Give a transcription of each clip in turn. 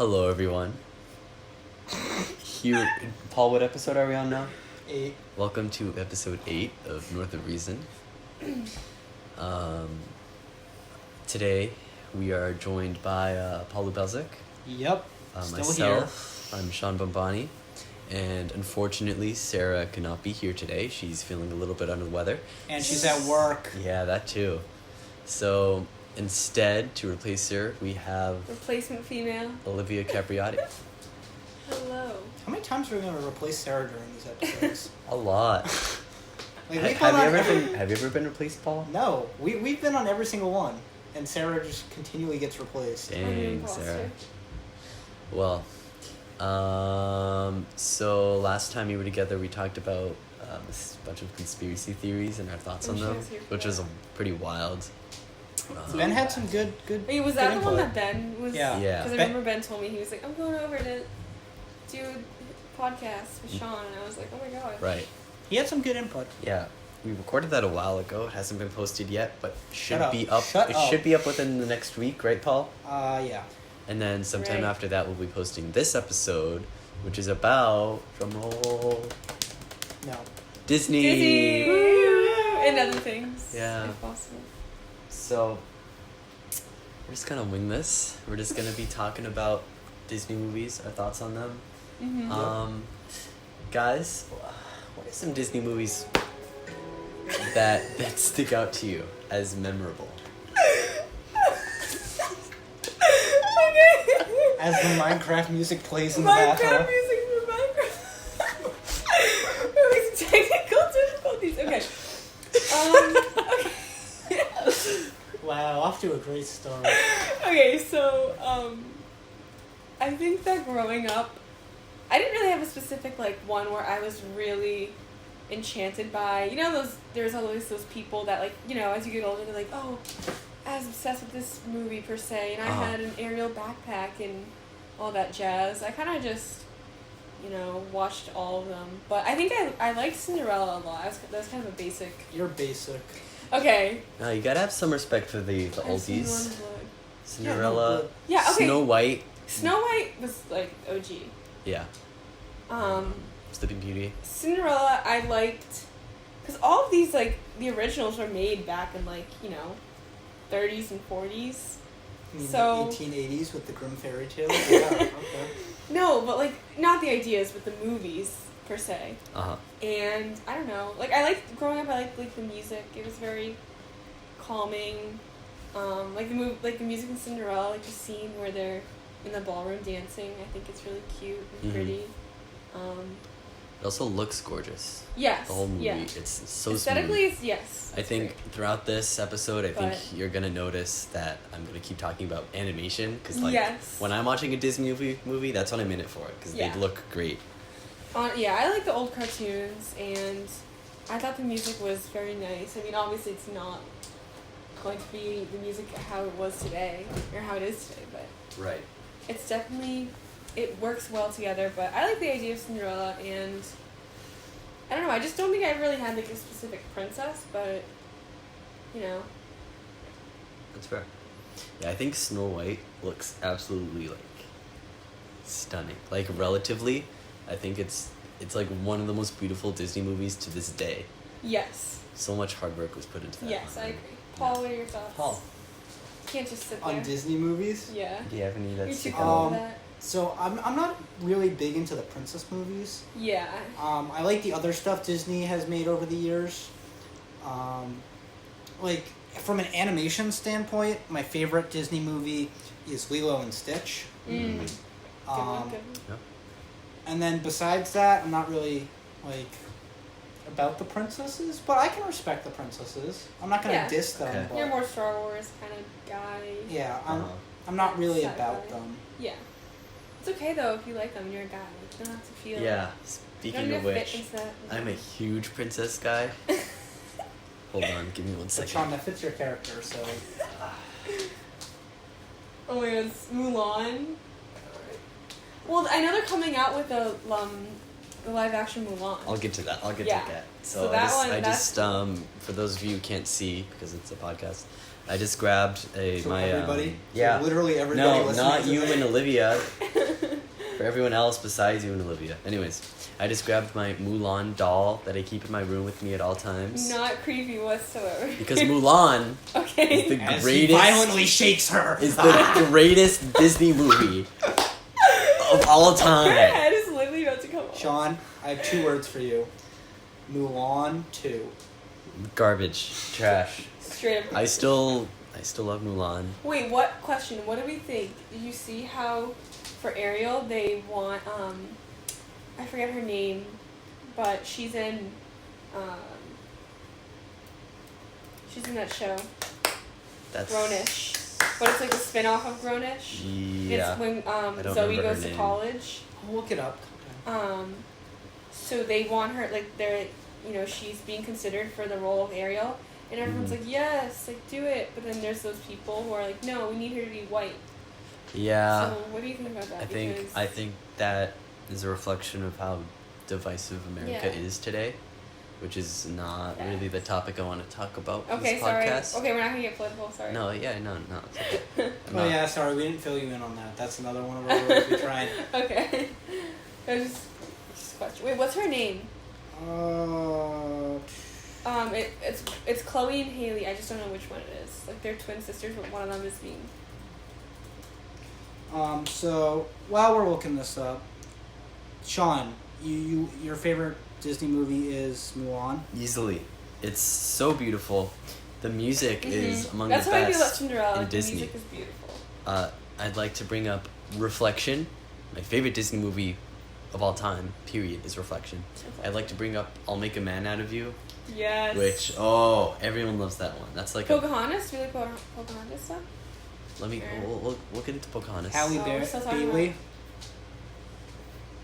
Hello, everyone. Here, Paul, what episode are we on now? 8. Welcome to episode 8 of North of Reason. Today, we are joined by Paul Lubelzik. Yep. Still myself, I'm Sean Bombani. And unfortunately, Sarah cannot be here today. She's feeling a little bit under the weather. And she's at work. Yeah, that too. So, instead, to replace her, we have... Replacement female. Olivia Capriotti. Hello. How many times are we going to replace Sarah during these episodes? A lot. Like, have you ever been replaced, Paul? No. We've been on every single one. And Sarah just continually gets replaced. Dang, Sarah. Well, so last time we were together, we talked about a bunch of conspiracy theories and our thoughts on them, which was pretty wild. Ben had some good Wait, was that the one that Ben was? Yeah. Because I remember Ben told me, he was like, I'm going over to do a podcast with Sean, and I was like, oh my god. Right. He had some good input. Yeah. We recorded that a while ago. It hasn't been posted yet, but should be up. Shut up. Should be up within the next week, right, Paul? Yeah. And then sometime after that, we'll be posting this episode, which is about, drumroll, No. Disney! And other things. Yeah. If possible. So, we're just gonna wing this. We're just gonna be talking about Disney movies, our thoughts on them. Mm-hmm. Guys, what are some Disney movies that stick out to you as memorable? As the Minecraft music plays in the background. Minecraft music for Minecraft. There was technical difficulties. Okay. Wow, off to a great start. Okay, so, I think that growing up, I didn't really have a specific, one where I was really enchanted by, there's always those people that, as you get older, they're like, oh, I was obsessed with this movie, per se, and I had an Ariel backpack and all that jazz. I kind of just, watched all of them. But I think I liked Cinderella a lot. That's kind of a basic... You're basic. Okay. No, you gotta have some respect for the oldies. Cinderella. Yeah, okay. Snow White. Snow White was, OG. Yeah. Sleeping Beauty. Cinderella, I liked... Because all of these, the originals were made back in, 30s and 40s. So 1880s with the Grimm fairy tales? Yeah, okay. No, but, not the ideas, but the movies, per se. Uh-huh. And, I don't know. I liked... Growing up, I liked, the music. It was very calming. The music in Cinderella, the scene where they're in the ballroom dancing. I think it's really cute and pretty. It also looks gorgeous. Yes. The whole movie. Yeah. It's so aesthetically, smooth. yes. I think throughout this episode, I think you're going to notice that I'm going to keep talking about animation. Because, when I'm watching a Disney movie, that's what I'm in it for. Because they look great. Yeah, I like the old cartoons. And I thought the music was very nice. I mean, obviously, it's not going to be the music how it was today. Or how it is today. But Right. it's definitely... It works well together, but I like the idea of Cinderella, and I don't know, I just don't think I really had, a specific princess, but, That's fair. Yeah, I think Snow White looks absolutely, stunning. Relatively, I think it's one of the most beautiful Disney movies to this day. Yes. So much hard work was put into that. Yes, I agree. Paul, what are your thoughts? Paul. You can't just sit there. On Disney movies? Yeah. Do you have any that You're stick too out? cool for that. So I'm not really big into the princess movies. Yeah. I like the other stuff Disney has made over the years. From an animation standpoint, my favorite Disney movie is Lilo and Stitch. Good one. Yeah. And then besides that, I'm not really about the princesses, but I can respect the princesses. I'm not gonna diss them. Okay. But You're more Star Wars kind of guy. yeah, I'm not really Sci-fi. about them. Yeah. It's okay, though, if you like them, you're a guy. You don't have to feel... Yeah, You speaking don't of have to which, fit into that. I'm a huge princess guy. Hold on, give me 1 But second. Sean, that fits your character, so... Oh my god, it's Mulan. Well, I know they're coming out with the live action Mulan. I'll get to that. So that I just for those of you who can't see because it's a podcast, I just grabbed So my everybody? yeah. So literally everybody No, listening not to you this? and Olivia. For everyone else besides you and Olivia. Anyways, I just grabbed my Mulan doll that I keep in my room with me at all times. Not creepy whatsoever. Because Mulan Okay. is the As greatest. he violently shakes her. Is the greatest Disney movie of all Her time. head is literally about to come off. Sean, I have 2 words for you. Mulan 2. Garbage, trash. Straight up. I still love Mulan. Wait, what question? What do we think? Did you see how for Ariel they want I forget her name, but she's in that show. That's Grownish. But it's like a spin-off of Grownish. Yeah. It's when I don't Zoe remember her goes to name. college. I'll look it up. So they want her like they're she's being considered for the role of Ariel, and everyone's Mhm. like yes, like do it. But then there's those people who are like no, we need her to be white. Yeah. So what do you think about that? I think that is a reflection of how divisive America Yeah. is today, which is not Yeah. really the topic I want to talk about in Okay, this sorry. podcast. Okay, we're not gonna get political. Sorry. No, yeah, no. It's okay. I'm Oh not- yeah, sorry, we didn't fill you in on that. That's another one of our words we tried. Okay. That was just a question. Wait, what's her name? It's Chloe and Haley. I just don't know which one it is. Like they're twin sisters, but one of them is being. So while we're looking this up, Sean, your favorite Disney movie is Mulan. Easily. It's so beautiful. The music is among That's the what I feel about best Cinderella. in The Disney. music is beautiful. I'd like to bring up Reflection. My favorite Disney movie of all time, period, is Reflection. I'd like to bring up I'll Make a Man Out of You, Yes. which, everyone loves that one. That's like Pocahontas? Do you like Pocahontas stuff? let me, Sure. we'll get into Pocahontas. Halle Oh, we're still talking Bailey.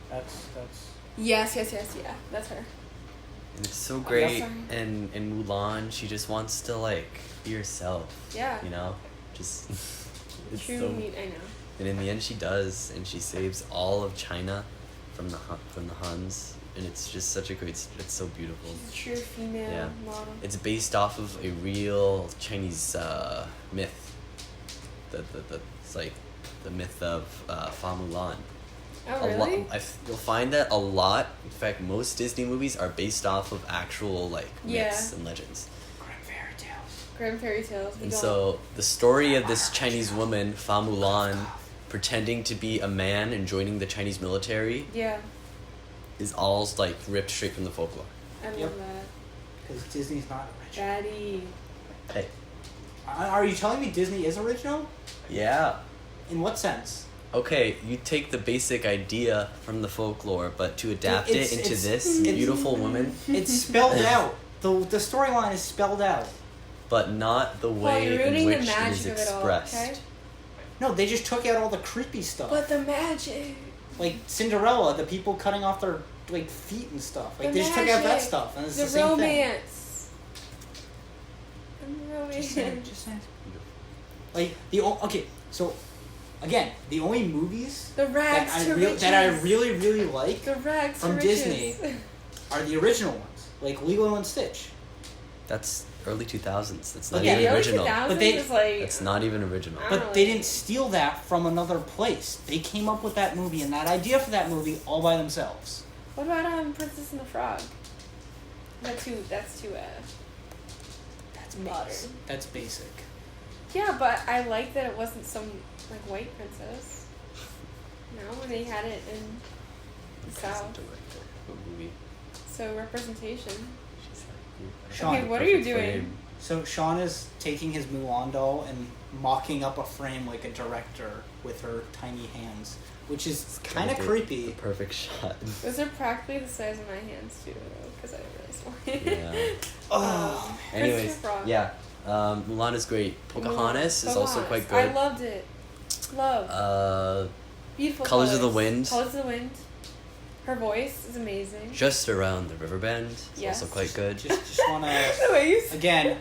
That's Yes, yeah. That's her. And it's so Oh, great, sorry. and in Mulan, she just wants to, like, be herself, Yeah. you know? Just, it's True so... meat, I know. And in the end, she does, and she saves all of China from the Huns, and it's just such a great. It's so beautiful. She's a true female Yeah. model. It's based off of a real Chinese myth. It's like the myth of Fa Mulan. Oh, really? You'll find that a lot. In fact, most Disney movies are based off of actual like myths and legends. Grim fairy tales. And so the story of this Chinese woman, Fa Mulan, pretending to be a man and joining the Chinese military Yeah, is all like ripped straight from the folklore. I love Yep. that. because Disney's not original. Daddy. Hey. Are you telling me Disney is original? Yeah. In what sense? Okay, you take the basic idea from the folklore, but to adapt It's- it into it's- this it's- beautiful woman, It's spelled out. The storyline is spelled out. but not the Well, way you're in ruining which the it magic is of it all, expressed. okay? No, they just took out all the creepy stuff. But the magic. Like Cinderella, the people cutting off their like feet and stuff. Like The they just took out that magic. stuff, and it's the, The same thing. romance. The romance. Just saying. Like okay, so again, the only movies The that rags I to riches. really like The rags from to riches. Disney are the original ones, like Lilo and Stitch. That's early 2000s. That's not Okay, even the early original. 2000s But they- is like. It's not even original. I But don't they know. didn't steal that from another place. They came up with that movie and that idea for that movie all by themselves. What about Princess and the Frog? That's too. That's Modern. basic. That's basic. Yeah, but I like that it wasn't some like white princess. No, when they had it in the South. Director of a movie. So representation. She's like, Sean, Okay, what are you perfect doing? frame. So Sean is taking his Mulan doll and mocking up a frame like a director with her tiny hands, which is kind of Gotta get creepy. The perfect shot. Those are practically the size of my hands too, because I didn't really small. Yeah. Oh, Anyways, Christopher Frog. yeah. Mulan is great. Pocahontas is also Pocahontas. quite I good. loved it. Love. Colours Beautiful of colors. the Wind. Colors of the Wind. Her voice is amazing. Just Around the River Bend is Yes. also quite good. just want to The way you again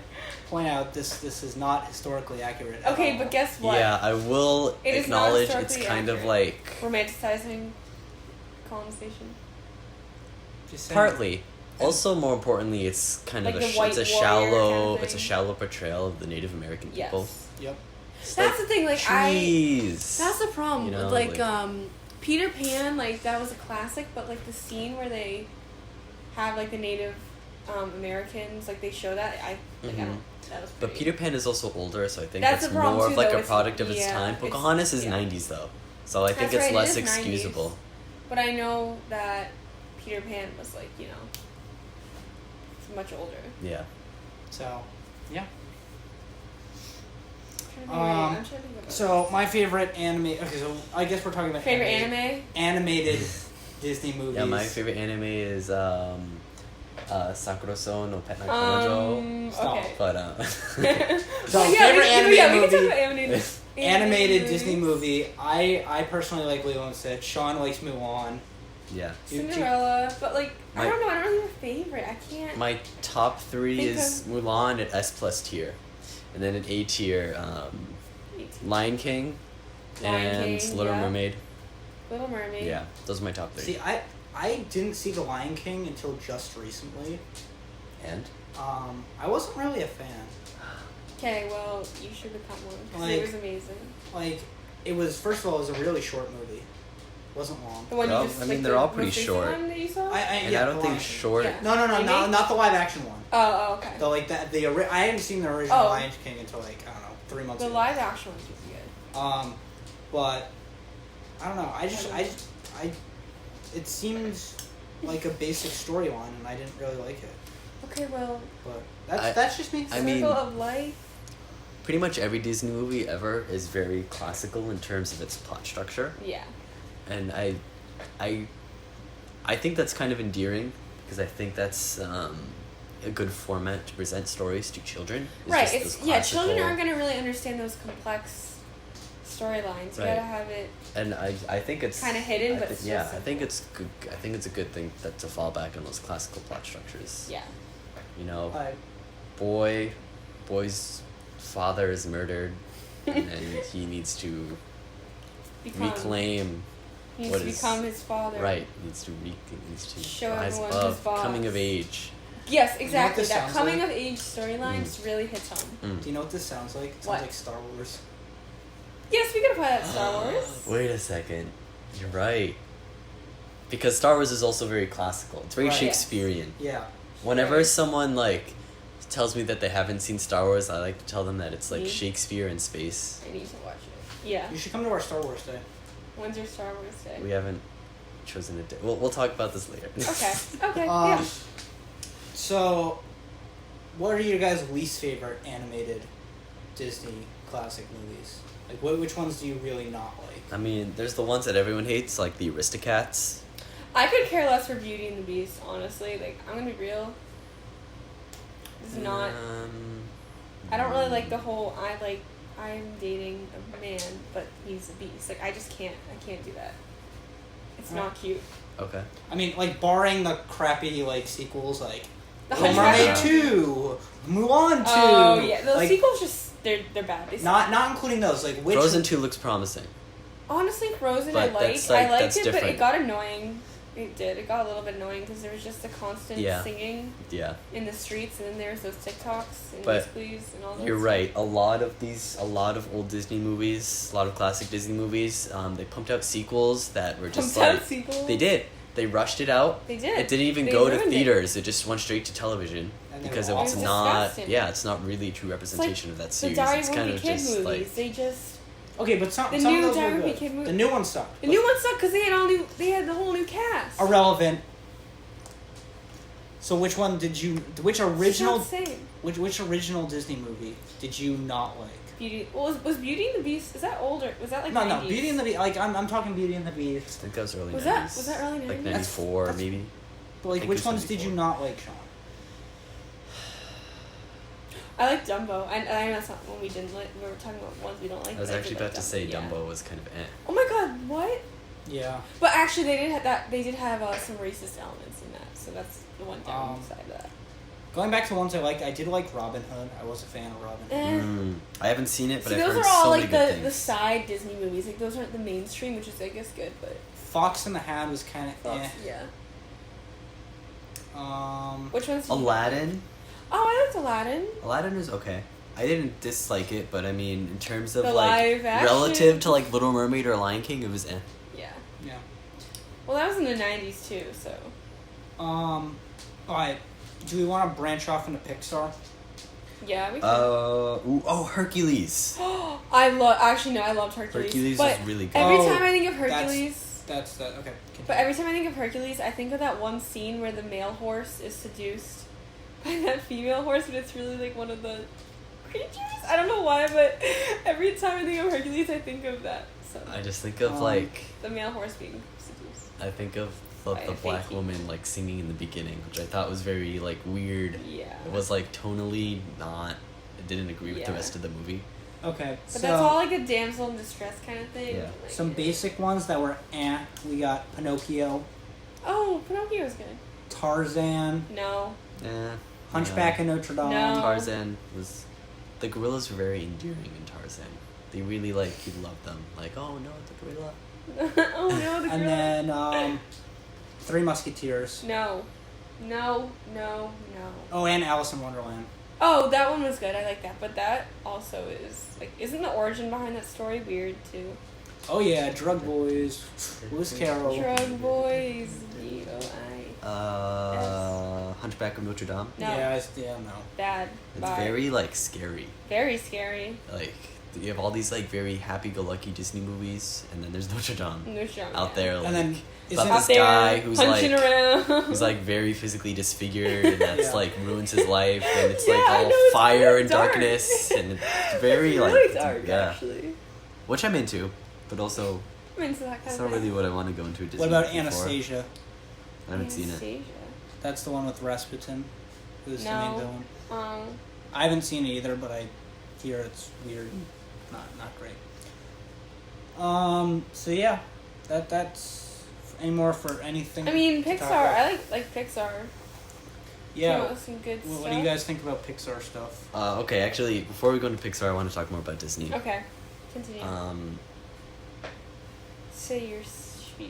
point out this is not historically accurate. at Okay, all. but guess what? Yeah, I will It is not acknowledge it's historically kind of accurate. like Romanticizing colonization. Just saying. partly, Also, more importantly, it's kind Like of the white it's a warrior shallow kind of it's a thing. shallow portrayal of the Native American people. Yes. Yep. It's That's the thing, like, trees. That's the problem You know, with, like, Peter Pan, like, that was a classic, but, like, the scene where they have, like, the Native Americans, like, they show that, I don't, that was But pretty... Peter Pan is also older, so I think That's it's the problem more too, of like though. a product of its Yeah, time. it's- Pocahontas is yeah. 90s though, so I think That's it's right, it less is 90s. excusable. But I know that Peter Pan was, like, you know, much older. Yeah. So, yeah. I'm trying to think about So my favorite anime. Okay, so I guess we're talking about favorite anime? animated Disney movies. Yeah, my favorite anime is Sakura-so no Pet Kanojo. Stop. Okay. But So Yeah, favorite anime we can talk movie. about animated. Animated movies. Disney movie. I personally like Lilo and Stitch. Sean likes Mulan. yeah. Cinderella, but like I My- don't know. I don't really have a favorite. I can't. My top three Think is Mulan at S+ tier, and then at A tier, Lion King, and King, Little yeah. Mermaid. Little Mermaid. Yeah, those are my top three. See, I didn't see The Lion King until just recently. And I wasn't really a fan. Okay, well you should become one. 'Cause Like- it was amazing. Like, it was, first of all, it was a really short movie. Wasn't long. The one Well, you just. I like, mean, they're the all pretty most recent short. One that you saw? and Yeah, I don't The think Lion King. short. Yeah. No, Remake? not the live action one. Oh, okay. The like I hadn't seen the original Oh. Lion King until like I don't know 3 months The ago. live action ones was good. But I don't know. It seemed like a basic storyline, and I didn't really like it. Okay, well. But that's just me. I mean- Circle of Life. Pretty much every Disney movie ever is very classical in terms of its plot structure, Yeah. and I think that's kind of endearing because I think that's a good format to present stories to children. Is Right. just It's those yeah. Children classical- aren't gonna really understand those complex storylines. You Right. gotta have it. And I think it's Kinda hidden, but I it's yeah, just I think it's good. I think it's a good thing that to fall back on those classical plot structures. Yeah. You know, I, boy's father is murdered, and then he needs to reclaim. He needs what to is- become his father. Right, needs to Show rise everyone above, who's boss. coming of age. Yes, exactly. this That sounds coming like? of age storyline just really hits home. do you know what this sounds like? It sounds What? like Star Wars. Yes, we could apply that to Star Wars. Wait a second, you're right. Because Star Wars is also very classical. It's very Right. Shakespearean. Yeah. Whenever Right. someone like tells me that they haven't seen Star Wars, I like to tell them that it's like Me? Shakespeare in space. I need to watch it. Yeah. You should come to our Star Wars day. When's your Star Wars day? We haven't chosen a day. We'll talk about this later. Okay. Okay. Um, yeah. So, what are your guys' least favorite animated Disney classic movies? Like, which ones do you really not like? I mean, there's the ones that everyone hates, like the Aristocats. I could care less for Beauty and the Beast, honestly. Like, I'm gonna be real. It's not. I don't really like the whole. I'm dating a man, but he's a beast. Like, I just can't. I can't do that. It's not cute. Okay. I mean, like, barring the crappy, like, sequels, like, The Little Hunchback Mermaid of- 2, Mulan 2. Oh yeah, those like, sequels just they're bad. They suck. not including those. Like, which Frozen 2 looks promising. Honestly, Frozen But I liked. that's, like, I liked that's it, but different. it got annoying. It did. It got a little bit annoying because there was just the constant Yeah. singing Yeah. in the streets, and then there's those TikToks and But Please and all that. You're right. A lot of old Disney movies, a lot of classic Disney movies, they pumped out sequels that were just Pumped out like sequels? they did. They rushed it out. They did. It didn't even They go to ruined it. theaters. It just went straight to television And they because were it's awful. not. Disgusting. Yeah, it's not really a true It's like representation of that the series. Diary It's of kind Wimpy of Kid just movies. like They just Okay, but some the of new those Diary were of good. Wimpy Kid The new ones sucked. the new one sucked because they had all new. They had the whole new cast. Irrelevant. So which one did you? Which original? It's not the same. Which original Disney movie did you not like? Beauty. Well, was Beauty and the Beast? Is that older? Was that like No, 90s? no, Beauty and the Beast. Like I'm talking Beauty and the I Beast. think that was early. Was 90s. that early 90s? Like That's- 94 maybe. But like, think which it's ones did you 94. not like, Sean? I like Dumbo. I know that's not one we didn't like. We were talking about ones we don't like. I was but actually did like about to say yeah. Dumbo was kind of eh. Oh my god! What? Yeah. But actually, they did have that. They did have some racist elements in that, so that's the one downside of that. Going back to ones I liked, I did like Robin Hood. I was a fan of Robin Hood. I haven't seen it, but See, I've those heard are all so like many good the things. side Disney movies. Like those aren't the mainstream, which is I guess good, but Fox and the Hound was kind of Fox, eh. yeah. Which one's Aladdin. Oh, I liked Aladdin. Aladdin is okay. I didn't dislike it, but I mean, in terms of The like live action? relative to like Little Mermaid or Lion King, it was eh. Yeah. Yeah. Well, that was in the 90s too, so. Alright. Do we want to branch off into Pixar? Yeah, we could. Hercules. I loved Hercules. Hercules but is really good. Every Oh, time I think of Hercules. That's okay. Continue. But every time I think of Hercules, I think of that one scene where the male horse is seduced by that female horse, but it's really like one of the creatures. I don't know why, but every time I think of Hercules, I think of that. So I just think of like the male horse being seduced. I think of By the a black fake woman like singing in the beginning, which I thought was very like weird. Yeah. It was like tonally not. It didn't agree with the Yeah. rest of the movie. Okay. But so that's all like a damsel in distress kind of thing. Yeah. Like, some basic ones that were we got Pinocchio, Oh, Pinocchio's good. Tarzan, No. Hunchback of Notre Dame. No. Tarzan was. The gorillas were very endearing in Tarzan. They really like you loved them. Like, oh no, the gorilla. Oh no, the And gorilla. then Three Musketeers. No. No. Oh, and Alice in Wonderland. Oh, that one was good. I like that. But that also is like, isn't the origin behind that story weird too? Oh yeah, Drug Boys, Lewis Carroll. Drug Boys. D-O-I. Hunchback of Notre Dame. No. Yeah, no. Bad. It's Bye. very like scary. Very scary. Like you have all these like very happy-go-lucky Disney movies, and then there's Notre Dame No strong. out there. Like, And then about Out this there, guy who's punching like around. who's like very physically disfigured, and that's Yeah. like ruins his life, and it's Yeah, like I all know, it's fire really and dark. darkness, and it's very It's like really dark, yeah, actually. which I'm into, but also I'm into that kind it's of not thing. really what I want to go into a Disney. What about movie for. Anastasia? I haven't seen it. Anastasia. That's the one with Rasputin, who's the No. main villain. Um, I haven't seen it either, but I hear it's weird, not great. So yeah, that's any more for anything. I mean, to Pixar. talk about? I like Pixar. Yeah. Came out with some good Well, stuff. what do you guys think about Pixar stuff? Okay, actually, before we go into Pixar, I want to talk more about Disney. Okay, continue. Um, Say your spiel.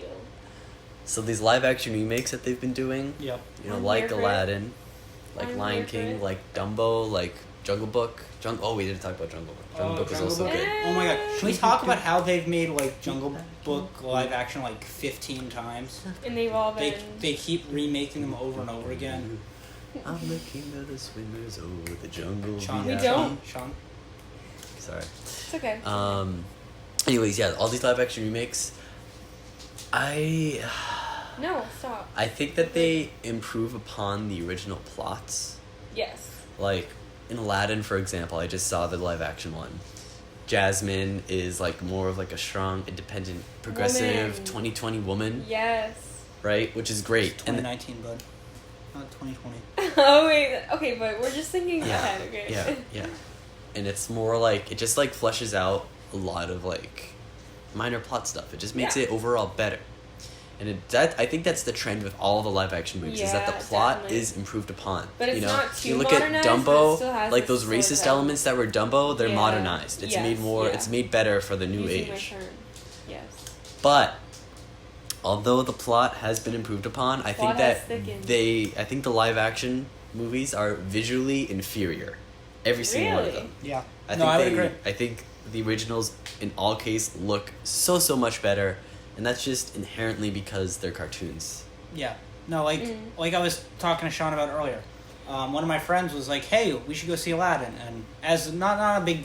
so these live-action remakes that they've been doing, Yep. you know, I'm like here for it. Aladdin, like I'm Lion here for King, it. like Dumbo, like Jungle Book. Oh, we didn't talk about Jungle Book. Jungle Book was Jungle also Book. good. Oh my god. Can we talk about how they've made like Jungle Book live action like 15 times? And they've all been. They keep remaking them over and over again. I'm the king of the swimmers over the jungle. Sean, We yeah. don't. Sean. Sorry. It's okay. Anyways, yeah, all these live action remakes. No, stop. I think that they improve upon the original plots. Yes. Like in Aladdin, for example, I just saw the live action one. Jasmine is like more of like a strong, independent, progressive Woman. 2020 woman, Yes. right? Which is great. And 2019, bud. Not 2020. Oh wait. Okay, but we're just thinking yeah, ahead. Okay. yeah. And it's more like it just like fleshes out a lot of like minor plot stuff. It just makes Yeah. it overall better. And I think that's the trend with all the live action movies is that the Yeah, plot definitely. is improved upon. But it's you know, not too you look at modernized, but it Dumbo, still has like its those sort of racist elements. elements that were Dumbo, they're Yeah. modernized. It's Yes, made more. yeah. It's made better for the new Using my age. turn. Yes. But although the plot has been improved upon, I think Plot has that thickened. I think the live action movies are visually inferior. Every single one of Really? them. Yeah. I I would think agree. I think the originals in all case look so much better, and that's just inherently because they're cartoons. Yeah. No, like I was talking to Sean about earlier. One of my friends was like, "Hey, we should go see Aladdin." And as not a big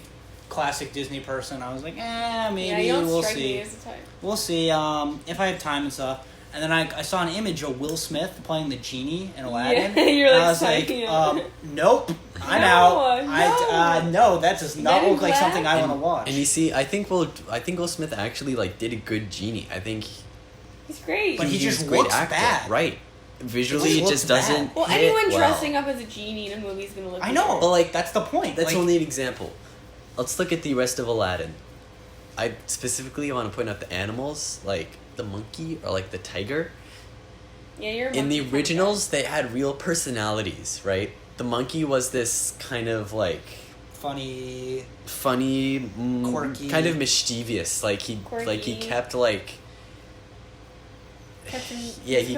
classic Disney person, I was like, maybe Yeah, you don't we'll strike see. me as a type. We'll see. If I have time and stuff. And then I saw an image of Will Smith playing the genie in Aladdin. Yeah, you're and like I was like, psyching out. nope, I'm No, out. No, that does not Men in look like Black? something I want to watch. And you see, I think Will Smith actually like did a good genie. I think He's great. But he he's just a great looks actor. bad. Right. Visually, He it just just looks doesn't. well, hit anyone well. dressing up as a genie in a movie is gonna look. I know. weird. But like That's the point. that's Like, only an example. Let's look at the rest of Aladdin. I specifically want to point out the animals, like the monkey or like the tiger. Yeah, you're. a In the monkey kind of originals, they had real personalities, right? The monkey was this kind of like funny. funny, Quirky. kind of mischievous. Like he Quirky. kept like kept him. he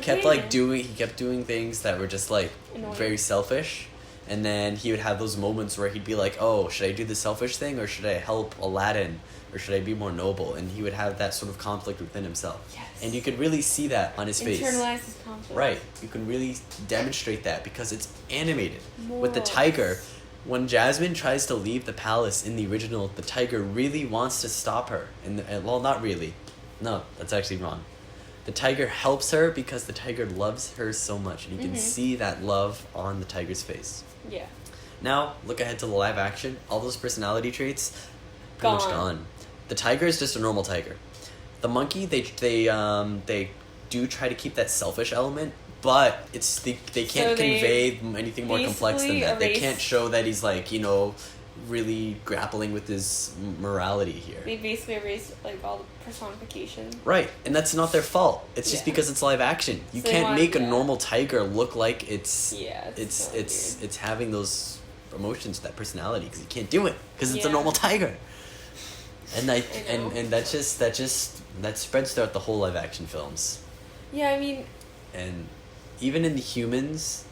kept doing things that were just like Annoying. very selfish, and then he would have those moments where he'd be like, oh, should I do the selfish thing, or should I help Aladdin, or should I be more noble? And he would have that sort of conflict within himself. Yes. And you could really see that on his face. Internalize his conflict. Right. You can really demonstrate that because it's animated. With the Morals. tiger, when Jasmine tries to leave the palace in the original, the tiger really wants to stop her. Well, not really. No, that's actually wrong. The tiger helps her because the tiger loves her so much. And you can see that love on the tiger's face. Yeah. Now, look ahead to the live action. All those personality traits, pretty much gone. The tiger is just a normal tiger. The monkey, they do try to keep that selfish element, but they can't convey anything more complex than that. They can't show that he's like, really grappling with his morality here. They basically erased like all the personification. Right, and that's not their fault. It's just because it's live action. You can't make a normal tiger look like it's having those emotions, that personality, because you can't do it because it's a normal tiger. And that spreads throughout the whole live action films. Yeah, I mean. And even in the humans,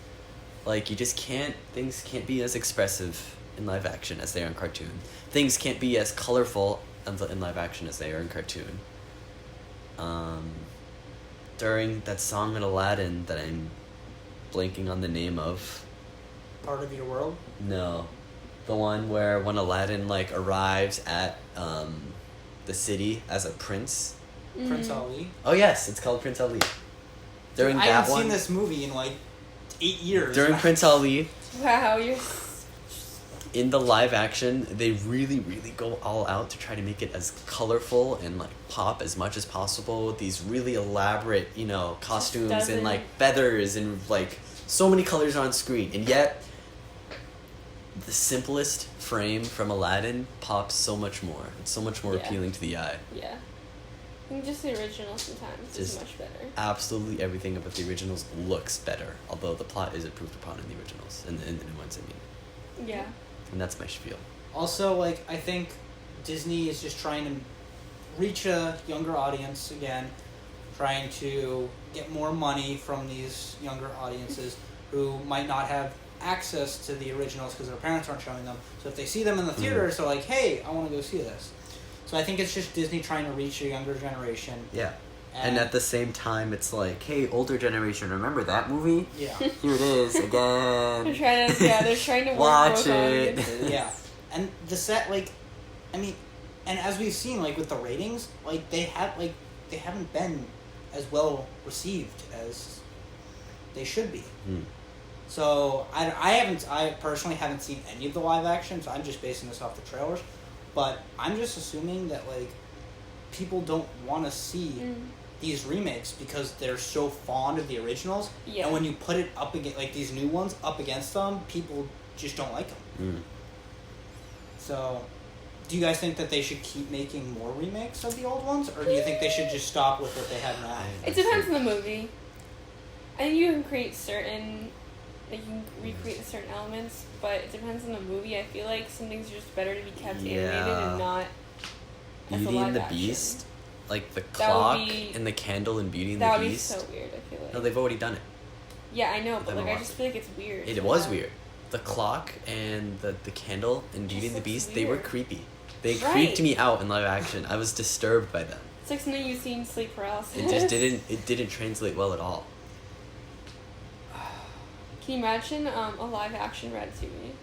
like things can't be as expressive in live action as they are in cartoon. Things can't be as colorful in live action as they are in cartoon. During that song in Aladdin that I'm blanking on the name of. Part of Your World? No. The one where when Aladdin like arrives at the city as a prince. Prince Ali. Oh yes, it's called Prince Ali. During I that haven't one, seen this movie in like 8 years. During Prince Ali. Wow, you're. In the live action, they really, really go all out to try to make it as colorful and like pop as much as possible. These really elaborate, costumes and like feathers and like so many colors on screen, and yet the simplest frame from Aladdin pops so much more. It's so much more appealing to the eye. Yeah. I think just the original sometimes is much better. Absolutely everything about the originals looks better, although the plot is improved upon in the originals, in the new ones, I mean. Yeah. And that's my spiel. Also, I think Disney is just trying to reach a younger audience again, trying to get more money from these younger audiences who might not have access to the originals because their parents aren't showing them. So if they see them in the theaters, they're like, hey, I want to go see this. So I think it's just Disney trying to reach a younger generation. Yeah. And at the same time, it's like, hey, older generation, remember that movie? Yeah. Here it is again. They're trying to watch it. Yeah. And the set, and as we've seen, with the ratings, they haven't been as well received as they should be. So I personally haven't seen any of the live action, so I'm just basing this off the trailers. But I'm just assuming that people don't want to see these remakes because they're so fond of the originals. Yeah. And when you put it up against these new ones up against them, people just don't like them. So, do you guys think that they should keep making more remakes of the old ones, or do you think they should just stop with what they have now? It depends on the movie. I think you can create you can recreate the certain elements, but it depends on the movie. I feel like some things are just better to be kept animated and not as a Beauty live and the action. Beast, the clock and the candle in Beauty and the Beast. That would be so weird, I feel like. No, they've already done it. Yeah, I know, but I just feel like it's weird. It was weird. The clock and the candle in Beauty and the Beast, weird. they were creepy. They creeped me out in live action. I was disturbed by them. It's like something you see in sleep paralysis. It just didn't translate well at all. Can you imagine a live action Ratatouille?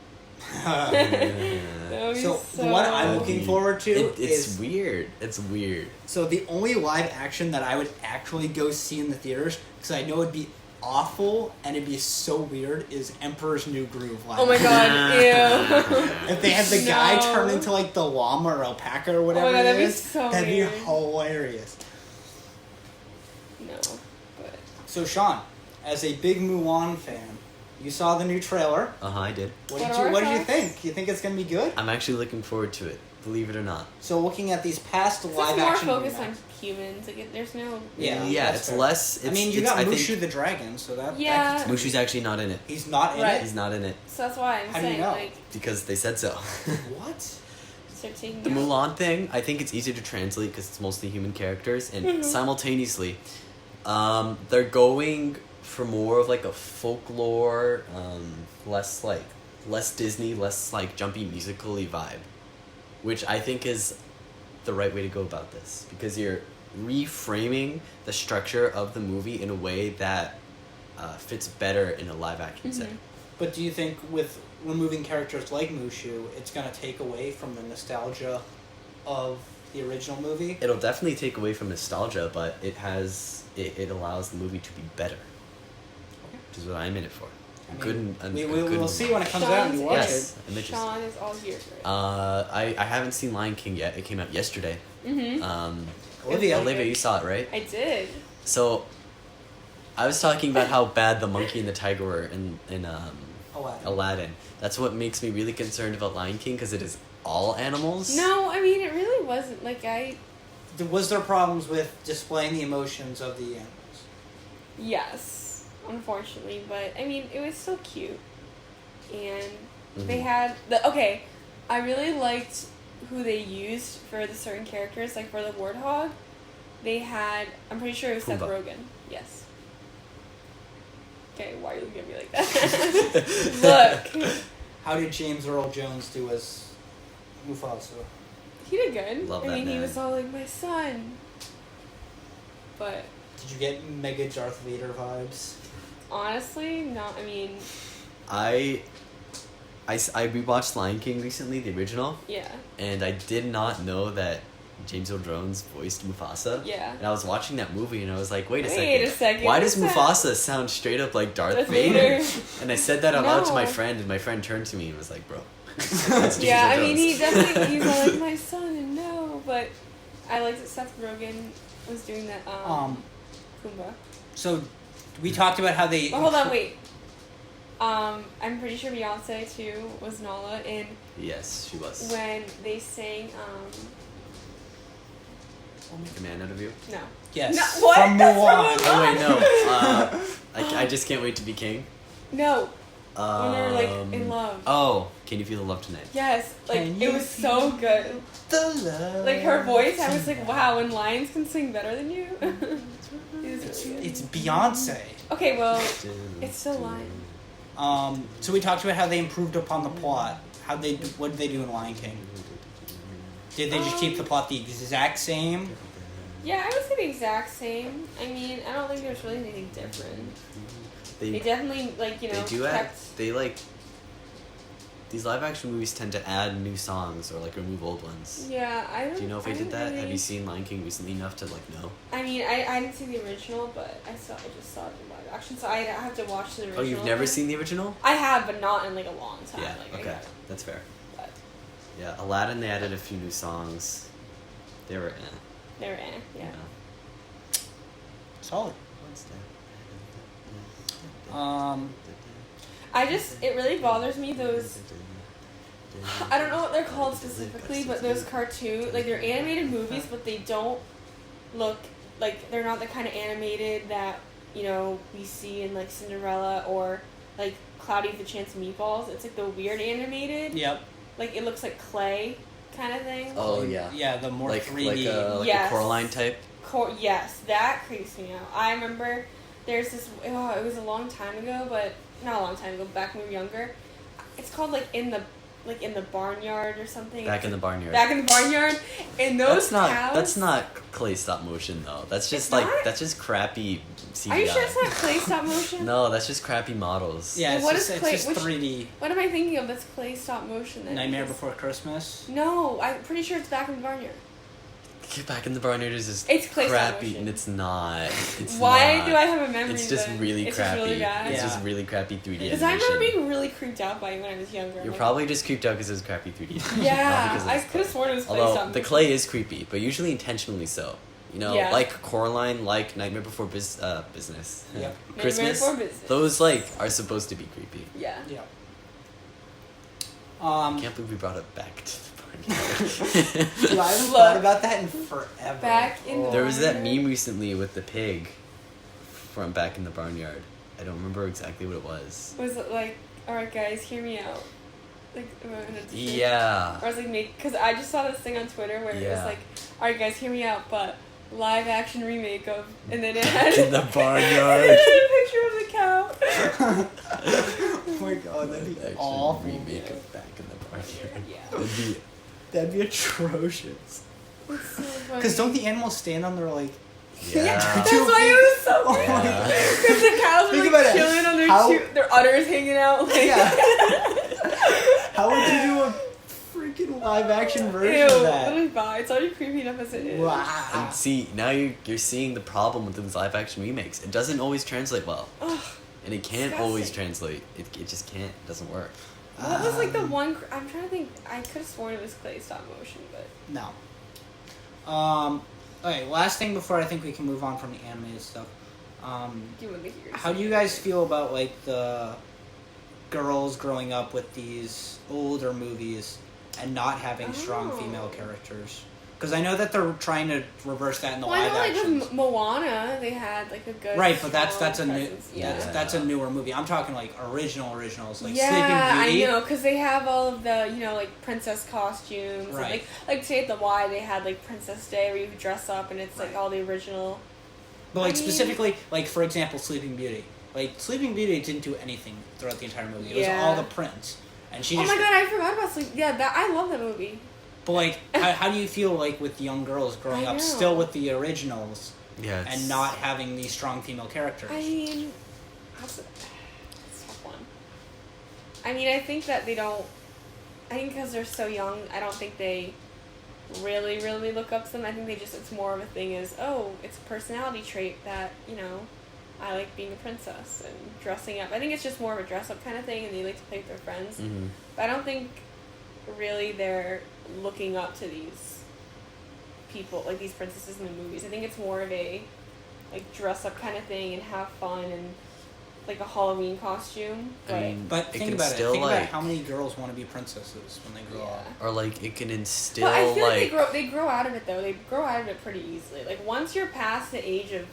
So what I'm looking forward to it's weird. It's weird. So the only live action that I would actually go see in the theaters, because I know it'd be awful and it'd be so weird, is Emperor's New Groove live. Oh my god, ew. If they had the guy turn into the llama or alpaca or whatever that'd be so that'd weird. be hilarious. No, but... So Sean, as a big Mulan fan, you saw the new trailer. I did. What did you think? You think it's going to be good? I'm actually looking forward to it, believe it or not. So looking at these past live more action focused remakes, on humans. There's no... Yeah, it's fair. less... you got Mushu the dragon, so that... Yeah. Mushu's actually not in it. He's not in it? He's not in it. So that's why I'm How saying, do you know? Because they said so. What? Start taking The Mulan thing, I think it's easier to translate because it's mostly human characters, and simultaneously, They're going for more of like a folklore, less Disney, less like jumpy musically vibe, which I think is the right way to go about this, because you're reframing the structure of the movie in a way that fits better in a live action setting. But do you think with removing characters like Mushu, it's going to take away from the nostalgia of the original movie? It'll definitely take away from nostalgia, but it allows the movie to be better, which is what I'm in it for. We'll see when it comes out and you watch it. Sean is all ears. I haven't seen Lion King yet. It came out yesterday. Olivia, you saw it, right? I did. So, I was talking about how bad the monkey and the tiger were in Aladdin. That's what makes me really concerned about Lion King, because it is all animals. No, I mean, it really wasn't. Was there problems with displaying the emotions of the animals? Yes, unfortunately, but I mean, it was still cute, and they had I really liked who they used for the certain characters, like for the warthog. They had, I'm pretty sure it was Seth Rogen. Yes. Okay, why are you looking at me like that? Look. How did James Earl Jones do as Mufasa? He did good. Love I that mean, man. he was all like, my son. But did you get mega Darth Vader vibes? honestly, no. I mean, I rewatched Lion King recently, the original. Yeah. And I did not know that James Earl Jones voiced Mufasa. Yeah. And I was watching that movie and I was like, wait a second. Why does Mufasa sound straight up like Darth Vader? And I said that out loud to my friend, and my friend turned to me and was like, bro. That's yeah, I Earl mean, Jones. he definitely, he's all like, my son, and no, but I liked that Seth Rogen was doing that, Pumbaa. So, we talked about how they... But hold on, wait. I'm pretty sure Beyonce, too, was Nala in... Yes, she was. When they sang, I'll make a man out of you. No. Yes. No, what? From That's Mulan. Oh, wait, no. I just can't wait to be king. No. When they're, like, in love. Oh, Can You Feel the Love Tonight? Yes. Like, Can it was so good. The love. Like, her voice, I was like, wow, and lions can sing better than you? It's Beyonce. Okay, well, it's still Lion. So we talked about how they improved upon the plot. What did they do in Lion King? Did they just keep the plot the exact same? Yeah, I would say the exact same. I mean, I don't think there's really anything different. They definitely, like, you know, these live action movies tend to add new songs or, like, remove old ones. Yeah, I don't... Do you know if they did that? Really... Have you seen Lion King recently enough to, like, know? I mean, I didn't see the original, but I just saw it in live action, so I have to watch the original. Oh, you've never seen the original? I have, but not in, like, a long time. Yeah, like, okay. That's fair. But... Yeah, Aladdin, they added a few new songs. They were yeah. Solid. It really bothers me, those, I don't know what they're called specifically, but those cartoon, like, they're animated movies, but they don't look, like, they're not the kind of animated that, you know, we see in, like, Cinderella or, like, Cloudy with a Chance of Meatballs. It's, like, the weird animated. Yep. Like, it looks like clay kind of thing. Oh, yeah. Yeah, the more like, 3D. Like a Coraline type? Yes, that creeps me out. I remember there's this, it was a long time ago, but not a long time ago, back when we were younger. It's called, like, in the barnyard or something. Back in the Barnyard. Back in the Barnyard. And those cows. That's not clay stop motion, though. That's just, that's just crappy CGI. Are you sure it's not clay stop motion? No, that's just crappy models. Yeah, well, it's just 3D. What am I thinking of that's clay stop motion then? Nightmare Before Christmas? No, I'm pretty sure it's Back in the Barnyard. Back in the Barnyard is just it's clay crappy, stop and it's not. Why do I have a memory? It's just really it's crappy. Just really bad? It's just really crappy 3D animation. Because I remember being really creeped out by it when I was younger. You're probably just creeped out because it was crappy 3D animation. Yeah, I could have sworn it was clay stop motion. Although the clay is creepy, but usually intentionally so. You know, like Coraline, like Nightmare Before Business. Yep. Christmas. Nightmare Before Business. Those, like, are supposed to be creepy. Yeah. Yeah. I can't believe we brought it back to the Barnyard. Dude, I haven't thought about that in forever. Back in the There was that meme recently with the pig from Back in the Barnyard. I don't remember exactly what it was. Was it like, alright guys, hear me out? Like, yeah. Or I was like, because I just saw this thing on Twitter where it was like, alright guys, hear me out, but live action remake of, and then it had in the barnyard. it had a picture of the cow. Oh my god, that'd be Live action awful. remake of Back in the Barnyard. Yeah. That'd be atrocious. It's so funny. Because don't the animals stand on their like? Yeah. That's why it was so Oh weird. my Yeah. Because the cows Think were about like it. chilling on How- their udders hanging out. Like, Yeah. How would you do a freaking live action version Ew, of that? literally bad. It's already creepy enough as it is. Wow. And see, now you're seeing the problem with these live action remakes. It doesn't always translate well. Ugh. And it can't Disgusting. always translate. It just can't. It doesn't work. What was like the one? I'm trying to think. I could have sworn it was clay stop motion, but No. Okay, last thing before I think we can move on from the animated stuff. you wouldn't hear. How do you guys feel about like the girls growing up with these older movies and not having strong Oh. female characters? Because I know that they're trying to reverse that in the Well, I live know, like actions. with Moana, they had like a good. Right, but that's strong a new presence. Yeah. that's a newer movie. I'm talking like originals like Yeah, Sleeping Beauty. I know, because they have all of the, like princess costumes. Right. And, like say at the Y, they had like Princess Day where you could dress up and it's like Right. all the original. But like I mean- specifically, like for example, Sleeping Beauty. Like Sleeping Beauty didn't do anything throughout the entire movie. It was Yeah. all the prince, and she Oh just. my god, I forgot about Sleep. Yeah, I love that movie. But like, how do you feel like with young girls growing I up know. still with the originals Yeah. and not having these strong female characters? I mean, it's a tough one. I mean, I think that they don't. I think because they're so young, I don't think they really, really look up to them. I think it's more of a thing as, oh, it's a personality trait that, I like being a princess and dressing up. I think it's just more of a dress up kind of thing, and they like to play with their friends. Mm-hmm. But I don't think really they're looking up to these people, like these princesses in the movies. I think it's more of a like dress up kind of thing and have fun and like a Halloween costume. I mean, But it think can about it. still Think about like, how many girls want to be princesses when they grow yeah. up. or like it can instill But I feel like, like they grow out of it though. They grow out of it pretty easily. Like once you're past the age of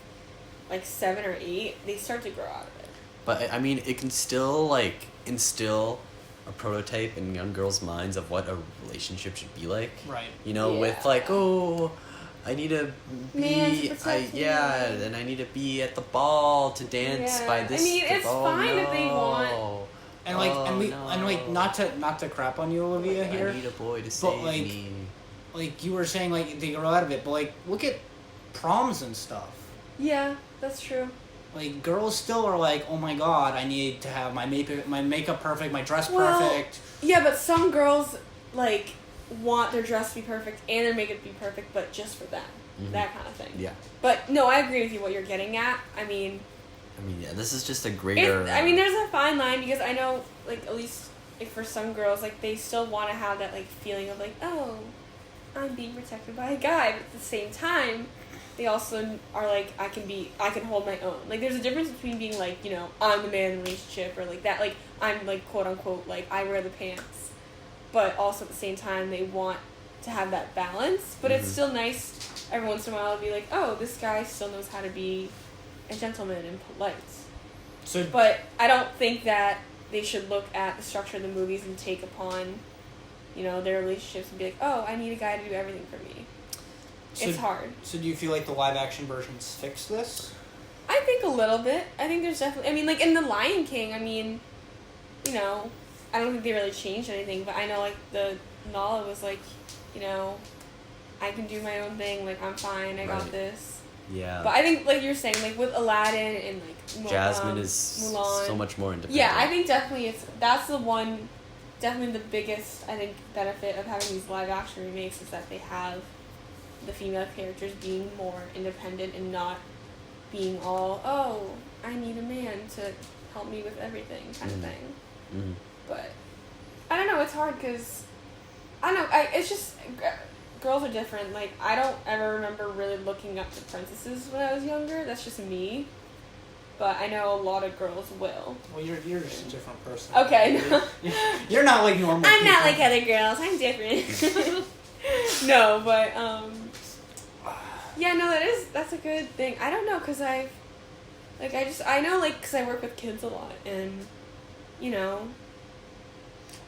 like 7 or 8, they start to grow out of it. but I mean, it can still like instill a prototype in young girls' minds of what a relationship should be like. Right. With Yeah. like, oh, I need to Man to be, protect me. and I need to be at the ball to dance Yeah. by this. I mean, it's oh, fine no. if they want- And like, Oh, and like, not to crap on you, Olivia, I here. need a boy to save like, me. Like you were saying, like they grow out of it, but like, look at proms and stuff. Yeah, that's true. Like girls still are like, oh my god, I need to have my makeup perfect, my dress Well, perfect. Yeah, but some girls like want their dress to be perfect and their makeup to be perfect, but just for them. Mhm. That kind of thing. Yeah. But no, I agree with you what you're getting at. I mean, Yeah, this is just a greater. there's a fine line because I know, like, at least like for some girls, like they still want to have that like feeling of like, oh, I'm being protected by a guy, but at the same time, they also are like, I can hold my own. Like, there's a difference between being like, I'm the man in the relationship, or like that, like I'm like quote unquote like I wear the pants, but also at the same time they want to have that balance. But it's Mhm. still nice every once in a while to be like, oh, this guy still knows how to be a gentleman and polite. So, But I don't think that they should look at the structure of the movies and take upon, their relationships and be like, oh, I need a guy to do everything for me. It's hard. So do you feel like the live action versions fix this? I think a little bit. I think there's definitely, like in The Lion King, I don't think they really changed anything, but I know like the Nala was like, I can do my own thing, like I'm fine, I got Right. this. Yeah. But I think like you're saying, like with Aladdin and like Jasmine is Mulan. so much more independent. Yeah, I think definitely that's the one, definitely the biggest, I think, benefit of having these live action remakes is that they have the female characters being more independent and not being all, oh, I need a man to help me with everything kind of Mhm. thing. Mhm. But I don't know, it's hard because, I don't know, it's just, girls are different. Like, I don't ever remember really looking up to princesses when I was younger. That's just me. But I know a lot of girls will. Well, you're just a different person. Okay. You're not like normal. I'm not people. like other girls. I'm different. No, but yeah, no, that's a good thing. I don't know, cause I know, like, cause I work with kids a lot, and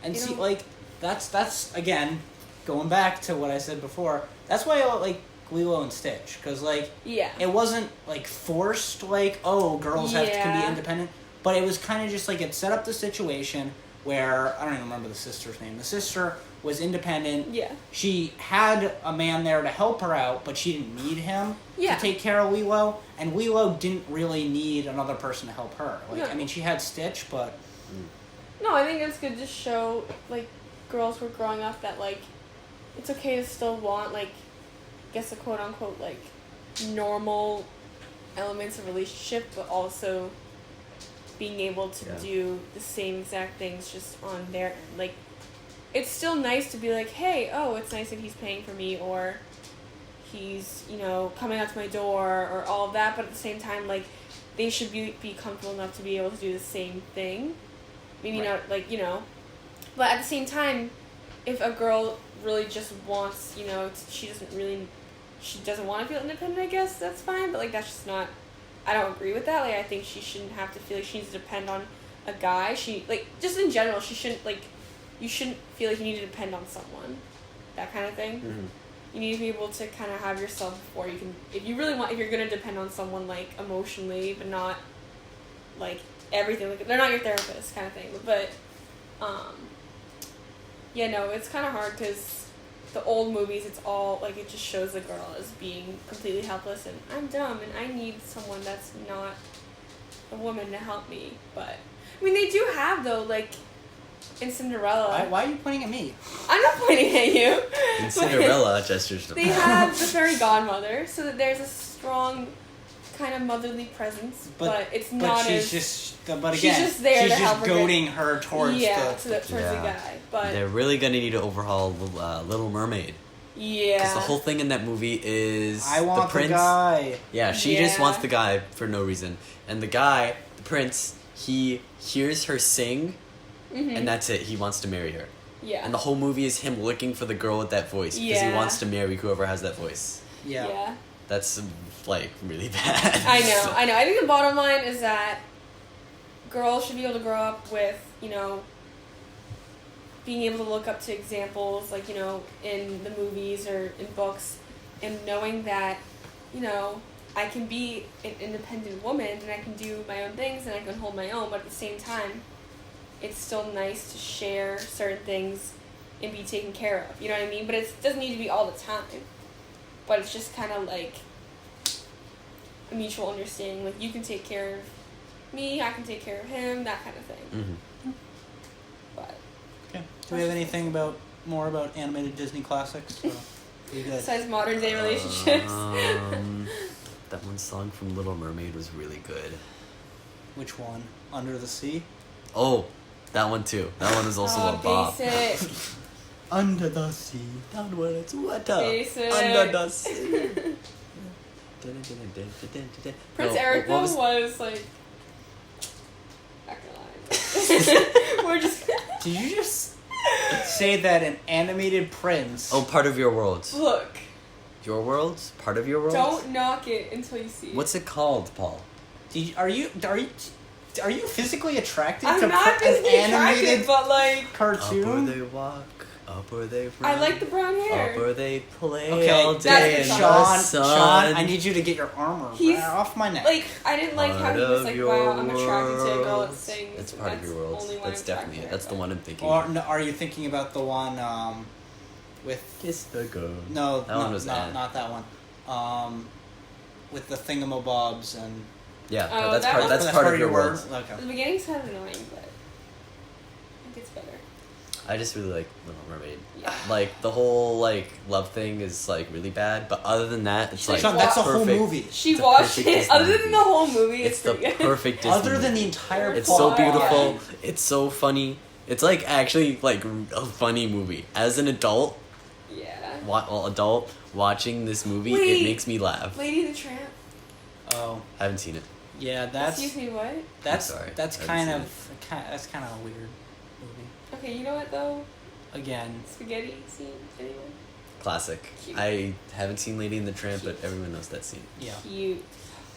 And You see, know? like, that's again, going back to what I said before, that's why, like, Lilo and Stitch, because like Yeah. it wasn't like forced, like, oh, girls can be Yeah. independent, but it was kind of just like it set up the situation where I don't even remember the sister's name. The sister was independent. Yeah. She had a man there to help her out, but she didn't need him Yeah. to take care of Lilo, and Lilo didn't really need another person to help her. Like, No. I mean, she had Stitch, but No, I think it's good to show, like, girls who are growing up that, like, it's okay to still want, like, I guess a quote-unquote, like, normal elements of relationship, but also being able to Yeah. do the same exact things just on their end. Like, it's still nice to be like, hey, oh, it's nice that he's paying for me, or he's, you know, coming out to my door, or all of that, but at the same time, like, they should be comfortable enough to be able to do the same thing. Maybe Right. not, like, you know, but at the same time, if a girl really just wants, you know, she doesn't want to feel independent, I guess, that's fine, but, like, that's just not, I don't agree with that. Like, I think she shouldn't have to feel like she needs to depend on a guy. Like, just in general, she shouldn't, like, you shouldn't feel like you need to depend on someone. That kind of thing. Mm-hmm. You need to be able to kind of have yourself before you can, if you're going to depend on someone, like, emotionally, but not, like, everything, like, they're not your therapist kind of thing, but, yeah, no, it's kind of hard, because the old movies, it's all, like, it just shows the girl as being completely helpless, and I'm dumb, and I need someone that's not a woman to help me, but, I mean, they do have, though, like, in Cinderella. why are you pointing at me? I'm not pointing at you. In Cinderella, gestures to They have the fairy godmother, so that there's a strong kind of motherly presence, but it's not she's as... just, but she's again, just there she's to help just her get- goading her towards towards the the guy, but They're really gonna need to overhaul Little Mermaid. yeah. Because the whole thing in that movie is I want the prince. guy. Yeah, she just Yeah. wants the guy for no reason, and the guy, the prince, he hears her sing, and that's it. He wants to marry her, yeah. and the whole movie is him looking for the girl with that voice because he Yeah. wants to marry whoever has that voice. Yeah. That's like really bad. I know. I think the bottom line is that girls should be able to grow up with, you know, being able to look up to examples, like, you know, in the movies or in books, and knowing that, you know, I can be an independent woman and I can do my own things and I can hold my own, but at the same time, it's still nice to share certain things and be taken care of. You know what I mean? But it doesn't need to be all the time. But it's just kind of like a mutual understanding. Like, you can take care of me, I can take care of him, that kind of thing. But Okay. Do we have anything more about animated Disney classics? Or are you good? besides modern day relationships, That one song from Little Mermaid was really good. Which one? Under the Sea? Oh, that one too. That one is also a bop. basic. Under the Sea. Down where it's wetter. Basic. Under the sea. Prince No, Eric what though was like, not gonna lie. We're just Did you just say that an animated prince? Oh, part of your world. look. Your world? Part of your world? Don't knock it until you see it. What's it called, Paul? Are you physically attracted I'm to not an physically animated attracted, but like Up where cartoon? they walk, up where they run. I like the brown hair. Up where they play Okay, all that's day the in song. the Sean, sun. I need you to get your armor He's- off my neck. Like, I didn't like how Part he was of like, your wow, I'm attracted to a girl that world. sings. That's and part of your world. only when That's I'm definitely attracted it. to That's the her. one I'm thinking. Or no, are you thinking about the one with? Kiss the girl. No, That one was not that one. With the thingamabobs and. Yeah, Oh, that's that part. was- That's part of your world. Okay. The beginning's kind of annoying, but I think it's better. I just really like Little Mermaid. Yeah. Like the whole like love thing is like really bad, but other than that, it's like Sean, Sean, that's the whole perfect. movie. She It's a watched perfect it. Disney Other than movie. the whole movie, It's the pretty good. perfect Disney Other than the movie. entire It's plot. so beautiful. It's so funny. It's like actually like a funny movie. As an adult, Yeah. adult watching this movie, Wait. it makes me laugh. Lady and the Tramp. Oh, I haven't seen it. yeah, that's Excuse me, what? that's I'm sorry. that's I kind haven't of that's kind of a weird movie. Okay, you know what though? Again, Spaghetti scene. Anyone? Classic. Cute. I haven't seen Lady and the Tramp, Cute. but everyone knows that scene. yeah. Cute.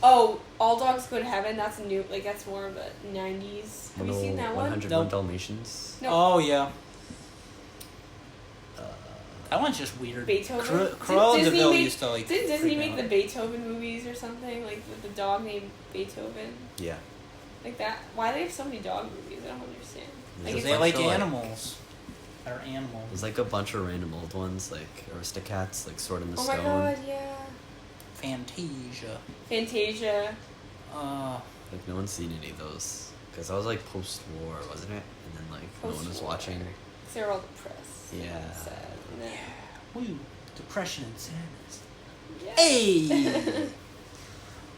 Oh, All Dogs Go to Heaven. That's a new. Like that's more of a '90s. Have you seen that one? 101 Nope. Dalmatians. No. Oh yeah. That one's just weird. Beethoven. Cruella Did de Disney Vil make- used to like. Didn't Disney freak make out. the Beethoven movies or something? Like with the dog named Beethoven? Yeah. Like that? Why do they have so many dog movies? I don't understand. There's Because a they bunch like of, like- animals. They're animals. There's like a bunch of random old ones, like Aristocats, like Sword in the Oh Stone. my god, yeah. Fantasia. Fantasia. Like no one's seen any of those because I was like post-war, wasn't it? And then like no one was Post-war. watching. They were all depressed. Yeah. And sad. And then, Woo. Depression and sadness. yeah. Hey!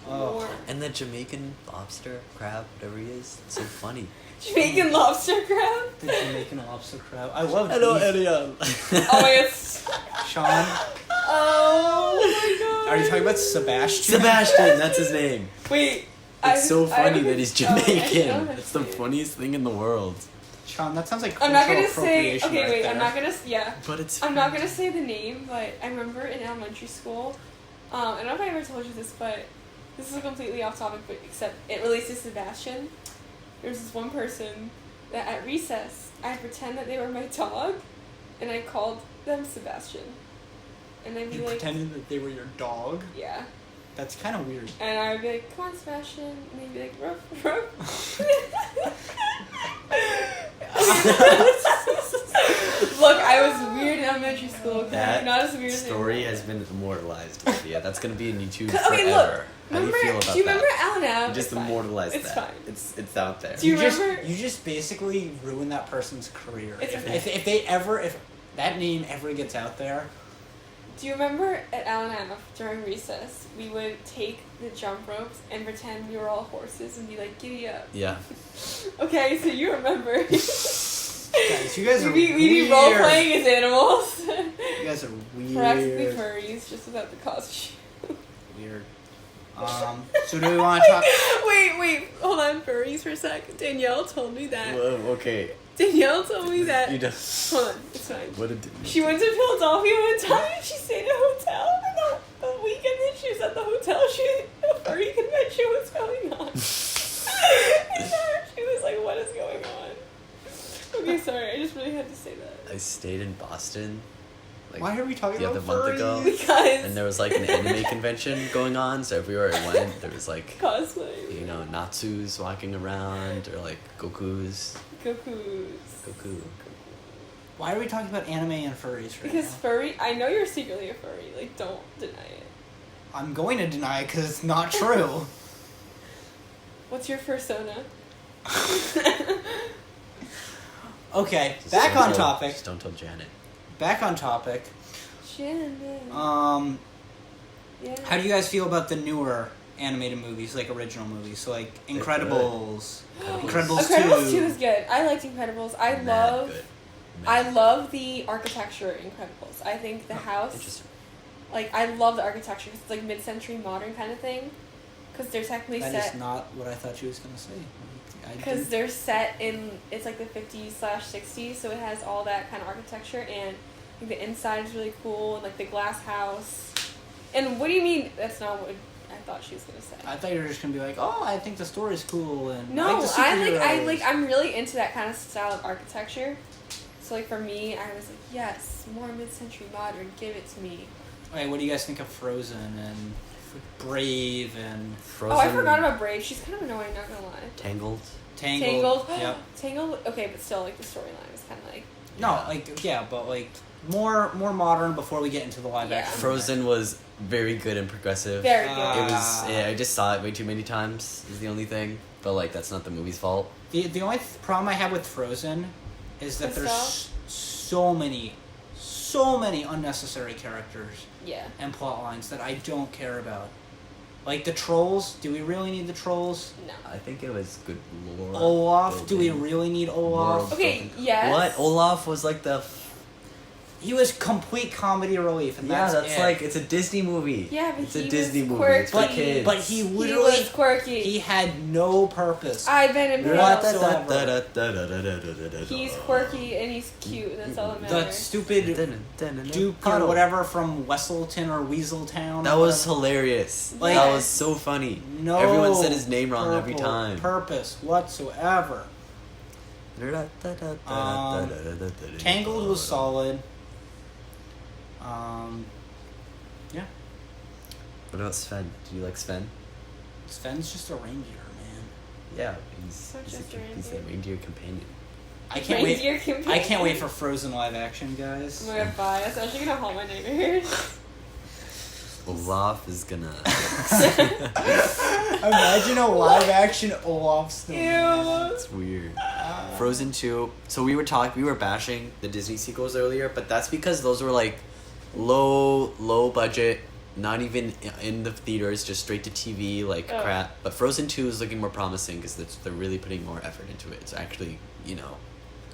War. And the Jamaican lobster crab, whatever he is, it's so funny. Jamaican lobster crab? The Jamaican lobster crab. I love Hello, beef. Elian. Oh my god. Sean, Oh my god. are you talking about Sebastian? Sebastian, that's his name. Wait. It's so I funny that he's oh, I Jamaican. know that It's the too. funniest thing in the world. Sean, that sounds like I'm cultural not gonna say. appropriation Okay, right wait. there. I'm not gonna. Yeah. But it's. I'm not gonna say the name, but I remember in elementary school. I don't know if I ever told you this, but this is completely off topic, but except it relates to Sebastian. There's this one person that at recess I pretend that they were my dog, and I called them Sebastian, and I'd be You like, pretended that they were your dog? yeah, That's kind of weird. and I would be like, come on, Sebastian, and they'd be like, ruff, ruff. Look, I was weird in elementary school. Okay? That Not as weird as story has been immortalized, Olivia. That's gonna be in YouTube Okay, forever. look. How do you feel about Do you remember that? Alan Ave? You just It's fine. immortalized It's that. fine. It's out there. Do you just remember- you just basically ruined that person's career. It's If, okay. if that name ever gets out there, Do you remember at Alan Ave during recess, we would take the jump ropes and pretend we were all horses and be like, giddy up. Yeah. Okay, so you remember. guys, you guys are We'd be weird. role playing as animals. You guys are weird. Practically furries, just without the costume. Weird. So do we want to talk? Wait, hold on, furries for a sec. Danielle told me that. Whoa, okay. Danielle told me that. You don't. Hold on, it's fine. What did She went to Philadelphia one time and she stayed at a hotel and the weekend that she was at the hotel, a furry convention was going on. She was like, what is going on? Okay, sorry, I just really had to say that. I stayed in Boston. Like, Why are we talking the about other month ago? furries? Because And there was like an anime convention going on, so everywhere I went, there was like, cosplay. you know, Natsus walking around, or like Goku's. Goku. Why are we talking about anime and furries right Because now? furry, I know you're secretly a furry, like, don't deny it. I'm going to deny it because it's not true. What's your fursona? Okay, Just back don't on tell- topic. Just don't tell Janet. Back on topic. Shannon. Yeah. How do you guys feel about the newer animated movies, like original movies? So like They're Incredibles. good. Incredibles Incredibles 2. 2 is good. I liked Incredibles. I Mad love good. I Mad. love the architecture in Incredibles. I think the house, Interesting. like, I love the architecture 'cause it's like mid-century modern kind of thing. Because they're technically That set. is not what I thought you was gonna say. Because they're set in, it's like the 50s/60s, so it has all that kind of architecture, and I think the inside is really cool, and like the glass house. And what do you mean? That's not what I thought she was gonna say. I thought you were just gonna be like, oh, I think the story's cool and No, I like the superheroes. I'm really into that kind of style of architecture. So like for me, I was like, yes, more mid-century modern, give it to me. Wait, what do you guys think of Frozen and Brave and Frozen. Oh, I forgot about Brave. She's kind of annoying, not gonna lie. Tangled. Tangled? Yep. Tangled. Okay, but still, like the storyline was kind of like. No, Yeah. like yeah, but like more modern before we get into the live Yeah. action. Frozen was very good and progressive. Very good. Ah. It was. Yeah, I just saw it way too many times. Is the only thing. But like, that's not the movie's fault. The only problem I have with Frozen is that Crystal? there's so many unnecessary characters Yeah. and plot lines that I don't care about. Like the trolls, do we really need the trolls? No. I think it was good lore. Olaf, do we building. really need Olaf? World Okay, building. yes. What? Olaf was like the. He was complete comedy relief, and Yeah, that's that's it. like it's a Disney movie. Yeah, but it's he a Disney was movie. quirky. It's for kids. But he He literally was quirky. he had no purpose. I've been in What Pale. the- He's quirky and he's cute, and that's all that The matters. stupid Duke or whatever from Wesselton or Weaseltown. That or was whatever. hilarious. Like- that was so funny. No Everyone said his name wrong every purple time. Purpose whatsoever. Tangled was solid. Yeah. What about Sven? Do you like Sven? Sven's just a reindeer, man. Yeah, So he's just a reindeer companion. I can't wait. Reindeer companion. I can't wait for Frozen live action, guys. I'm gonna buy. It's actually gonna haunt my nightmares. Olaf is gonna. Imagine a live action Olaf story. Ew. It's weird. Frozen 2. So we were bashing the Disney sequels earlier, but that's because those were like low budget, not even in the theaters, just straight to TV, like crap. But Frozen 2 is looking more promising because they're really putting more effort into it. It's actually,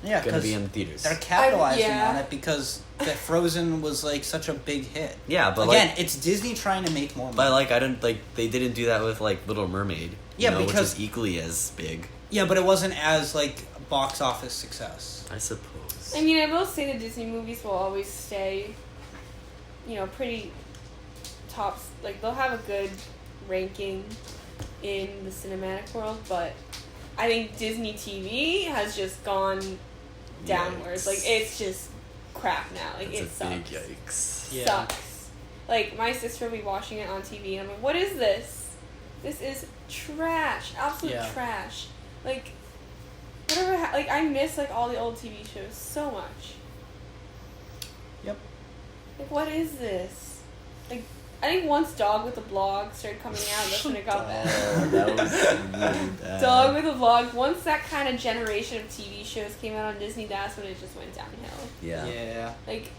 Yeah, gonna be in the theaters. they're capitalizing Yeah. on it because that Frozen was like such a big hit. Yeah, but again, like, it's Disney trying to make more money. but like they didn't do that with like Little Mermaid. Yeah, which because- is equally as big. Yeah, but it wasn't as like box office success. I suppose. I mean, I will say the Disney movies will always stay, pretty tops. Like, they'll have a good ranking in the cinematic world, but I think Disney TV has just gone downwards. Yikes. Like, it's just crap now. Like, It's it a sucks. big yikes. Yeah. Sucks. Like, my sister will be watching it on TV, and I'm like, what is this? This is trash. Absolute Yeah. trash. Like, whatever. Like, I miss, like, all the old TV shows so much. Yep. Like, what is this? Like, I think once Dog with a Blog started coming out, that's when it got bad. Oh, that was really bad. Dog with a Blog. Once that kind of generation of TV shows came out on Disney, that's when it just went downhill. Yeah. Yeah. Like,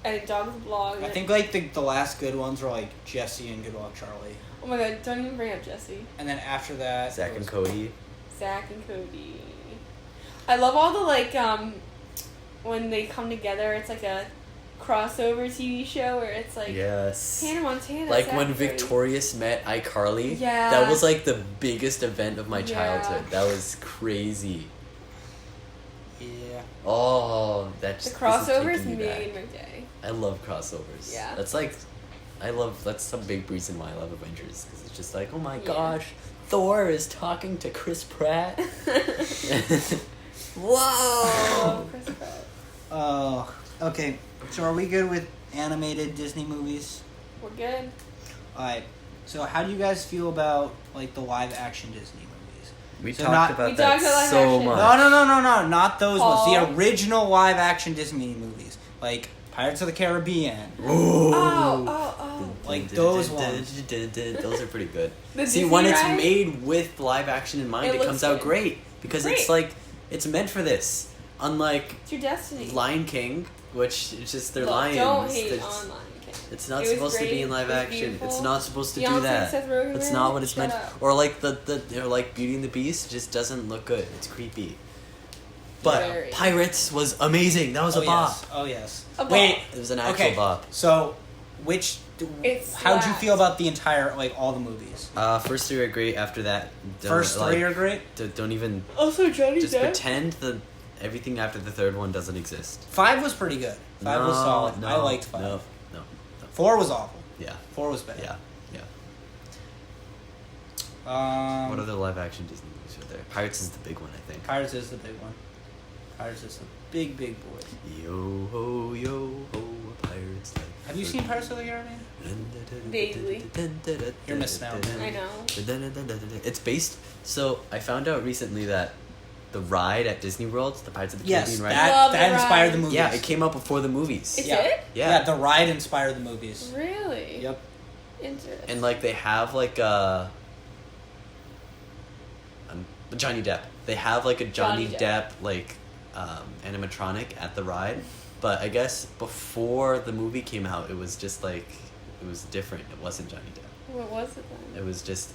I think Dog with a Blog. I think like the last good ones were like Jesse and Good Luck Charlie, Oh my god, don't even bring up Jesse. and then after that, Zach it and was- Cody. Zach and Cody. I love all the, like, when they come together, it's like a crossover TV show where it's like Yes. Hannah Montana. Like Zach when and Cody. Victorious met iCarly. Yeah. That was like the biggest event of my Yeah. childhood. That was crazy. Yeah. Oh, The this is crossovers taking me back. made my day. I love crossovers. Yeah. That's a big reason why I love Avengers, because it's just like, oh my Yeah. gosh, Thor is talking to Chris Pratt. Whoa. Oh, Chris Pratt. Oh, okay. So are we good with animated Disney movies? We're good. Alright. So how do you guys feel about like the live action Disney movies? We So talked not- about We that talked about live so action. much. No, not those ones. Paul. The original live action Disney movies, like Pirates of the Caribbean. Oh. Like those ones. Those are pretty good. The See, Disney when it's ride? made with live action in mind, It it looks comes out good. great. Because it's Great. like, it's meant for this. Unlike It's your destiny. Lion King, which it's just they're Look, lions. Don't hate It's- on Lion King. It's not It was supposed to great, be in live it was action. It's beautiful. not supposed to Beyonce do that. and Seth Rogen That's were not in what it? it's Shut meant. up. Or like or like Beauty and the Beast just doesn't look good. It's creepy. But Very. Pirates was amazing. That was a bop. Yes. Oh yes. A bop. Wait. It was an actual Okay. bop. So, It how'd you slapped. feel about the entire like all the movies? First three are great. After that, First three are great. Don't even Also, Johnny just Depp. pretend that everything after the third one doesn't exist. 5 was pretty good. 5 was solid. I liked 5. No. 4 was awful. Yeah. 4 was bad. Yeah. Um, What other live action Disney movies are there? Pirates is the big one, I think. Pirates is the big one. Pirates is the big boy. Yo ho, pirates life. Have you seen Pirates of the Caribbean? Vaguely. You're missing out. I know. It's based. So I found out recently that the ride at Disney World, the Pirates of the Yes, Caribbean ride. Love that the inspired ride. the movies. Yeah, it came out before the movies. It Yeah. did? Yeah. the ride inspired the movies. Really? Yep. Interesting. And like they have like a Johnny Depp. They have like a Johnny Johnny Depp like animatronic at the ride, but I guess before the movie came out, it was just like it was different. It wasn't Johnny Depp. What was it then? It was just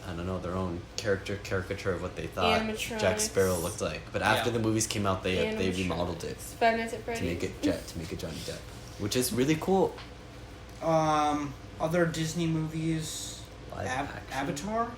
I don't know their own caricature of what they thought Jack Animatronics. Sparrow looked like. But after Yeah. the movies came out, they Animatronics. remodeled it Five Nights at to Freddy's. make it Johnny Depp, which is really cool. Other Disney movies. Live action. Avatar.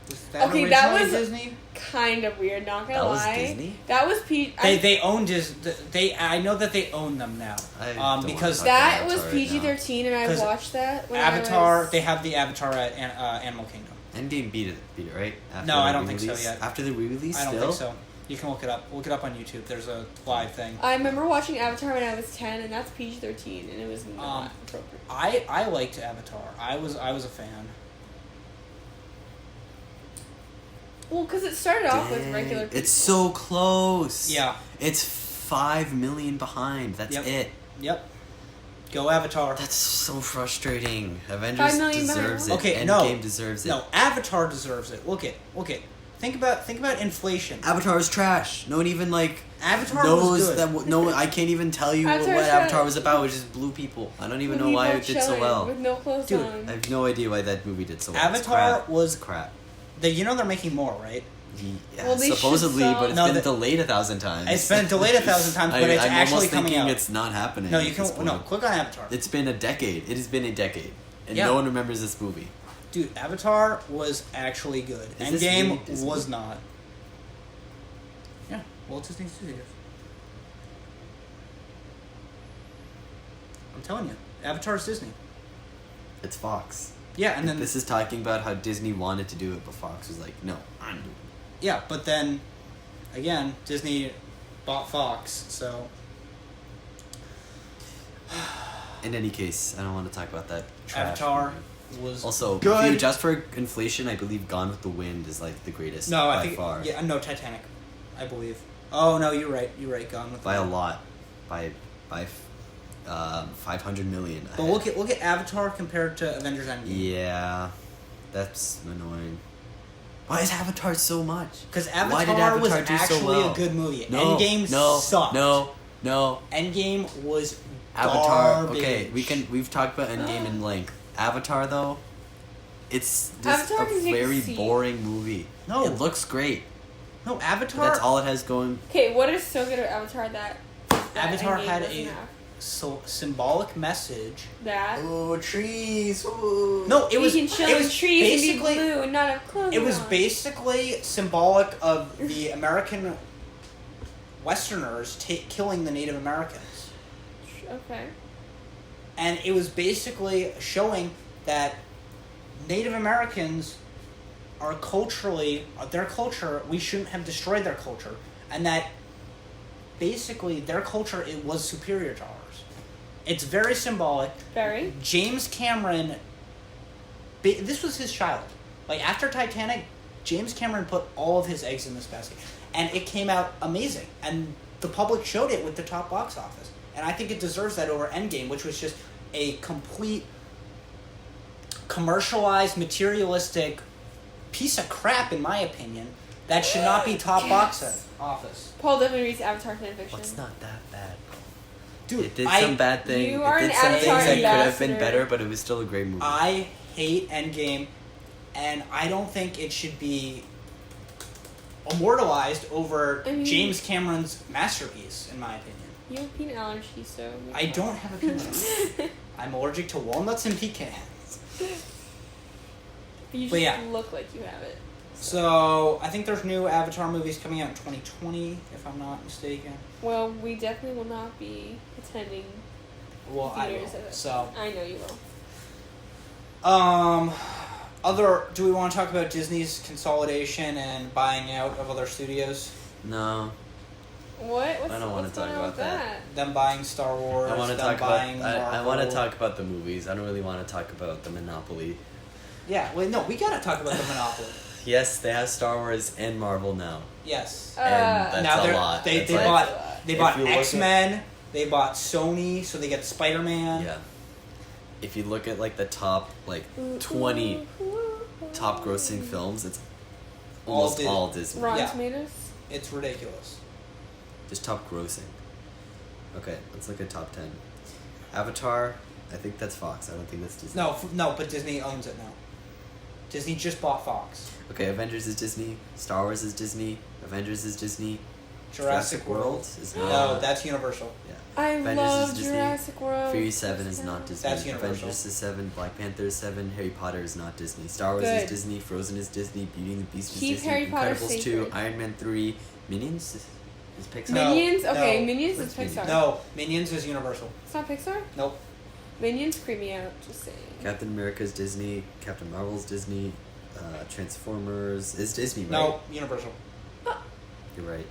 Was that Okay, that originally was- Disney? Kind of weird, not gonna That was lie. Disney? That was They own Disney. I know that they own them now. I don't Because wanna talk That about was Avatar right now. PG-13, and I 'Cause watched that when Avatar, I was... they have the Avatar at Animal Kingdom. Endgame beat it, right? After No, the I don't think so re-release? yet. After the re-release, I don't still? think so. You can look it up. Look it up on YouTube. There's a live thing. I remember watching Avatar when I was 10, and that's PG-13, and it was not appropriate. I liked Avatar. I was a fan. Well, because it started off with regular people. It's so close. Yeah. It's 5 million behind. That's it. Yep. Go Avatar. That's so frustrating. 5 Avengers million deserves it. Okay, Endgame deserves it. No, Avatar deserves it. Look it. Think about inflation. Avatar is trash. No one even Avatar knows was good. that. No, I can't even tell you what Avatar was about. It was just blue people. I don't even know why it did so well. With no clothes Dude, on. I have no idea why that movie did so well. Avatar was crap. They're making more, right? Yeah, Well, they supposedly, should but it's been delayed 1,000 times. It's been delayed 1,000 times, but it's I'm actually almost coming thinking out. it's not happening. No, you can click on Avatar. It's been a decade. It has been a decade, and Yeah. no one remembers this movie. Dude, Avatar was actually good. Is this Endgame really Disney? was not. Yeah, Walt Disney Studios. I'm telling you, Avatar's Disney. It's Fox. Yeah, and then This is talking about how Disney wanted to do it, but Fox was like, "No, I'm doing it." yeah, but then again, Disney bought Fox, so In any case, I don't want to talk about that. Trash Avatar movie. was Also, good. if you adjust for inflation, I believe Gone with the Wind is like the greatest. No, by I think far. yeah, no Titanic, I believe. Oh no, you're right. Gone with By the a Wind. lot, by 500 million. But look at Avatar compared to Avengers Endgame. Yeah, that's annoying. Why is Avatar so much? Because Why did Avatar was Avatar do so actually well? a good movie. No, Endgame no, sucked. No. Endgame was Avatar. garbage. Okay, we've talked about Endgame in length. Avatar though, it's just Avatar a can take a very seat. boring movie. No. It looks great. No, But Avatar. that's all it has going. Okay, what is so good about Avatar that Avatar Endgame had doesn't a have? symbolic message. That Oh, trees! Ooh. No, it was. we can chill it in was trees and be basically. blue and not have clothes It was on. basically symbolic of the American Westerners killing the Native Americans, Okay. and it was basically showing that Native Americans are culturally their culture. We shouldn't have destroyed their culture, and that basically their culture was superior to ours. It's very symbolic. Very. James Cameron, this was his child. Like, after Titanic, James Cameron put all of his eggs in this basket. And it came out amazing. And the public showed it with the top box office. And I think it deserves that over Endgame, which was just a complete commercialized, materialistic piece of crap, in my opinion, that should not be top box office. Paul definitely reads Avatar fanfiction. What's not that bad? Dude, It did some bad things. You are It did an some things Avatar that could have been ambassador. better, but it was still a great movie. I hate Endgame, and I don't think it should be immortalized over James Cameron's masterpiece, in my opinion. You have peanut allergy, so... I don't have a peanut allergy. I'm allergic to walnuts and pecans. You But just yeah. look like you have it. So, I think there's new Avatar movies coming out in 2020, if I'm not mistaken. Well, we definitely will not be attending Well, I theaters. will. So, I know you will. do we want to talk about Disney's consolidation and buying out of other studios? No. What? I don't wanna what's talk going on about with that. Them buying Star Wars, I want to them talk buying about. I Marvel. want to talk about the movies. I don't really want to talk about the monopoly. Yeah, well, no, we gotta talk about the monopoly. Yes, they have Star Wars and Marvel now, Yes. and that's Now a they're- lot. They That's they like- bought they if bought you look at- X-Men. They bought Sony, so they get Spider-Man. Yeah. If you look at like the top 20 top grossing films, it's almost all Disney. Rotten Yeah. Tomatoes? It's ridiculous. Just top grossing. Okay, let's look at top 10. Avatar, I think that's Fox. I don't think that's Disney. No, but Disney owns it now. Disney just bought Fox. Okay, Avengers is Disney. Star Wars is Disney. Avengers is Disney. Jurassic World. is not. No, that's Universal. Yeah. I Avengers love is Disney. Jurassic World. Fury 7 is not Disney. That's Universal. Avengers is 7. Black Panther is 7. Harry Potter is not Disney. Star Wars Good. is Disney. Frozen is Disney. Beauty and the Beast is Keep Disney. Harry Potter Incredibles 2. sacred. Iron Man 3. Minions is Pixar. No. Minions? Okay, no. Minions is What's Minions? Pixar. No, Minions is Universal. It's not Pixar? Nope. Minions creep me out, just saying. Captain America is Disney. Captain Marvel is Disney. Transformers is Disney, right? No, Universal. You're right.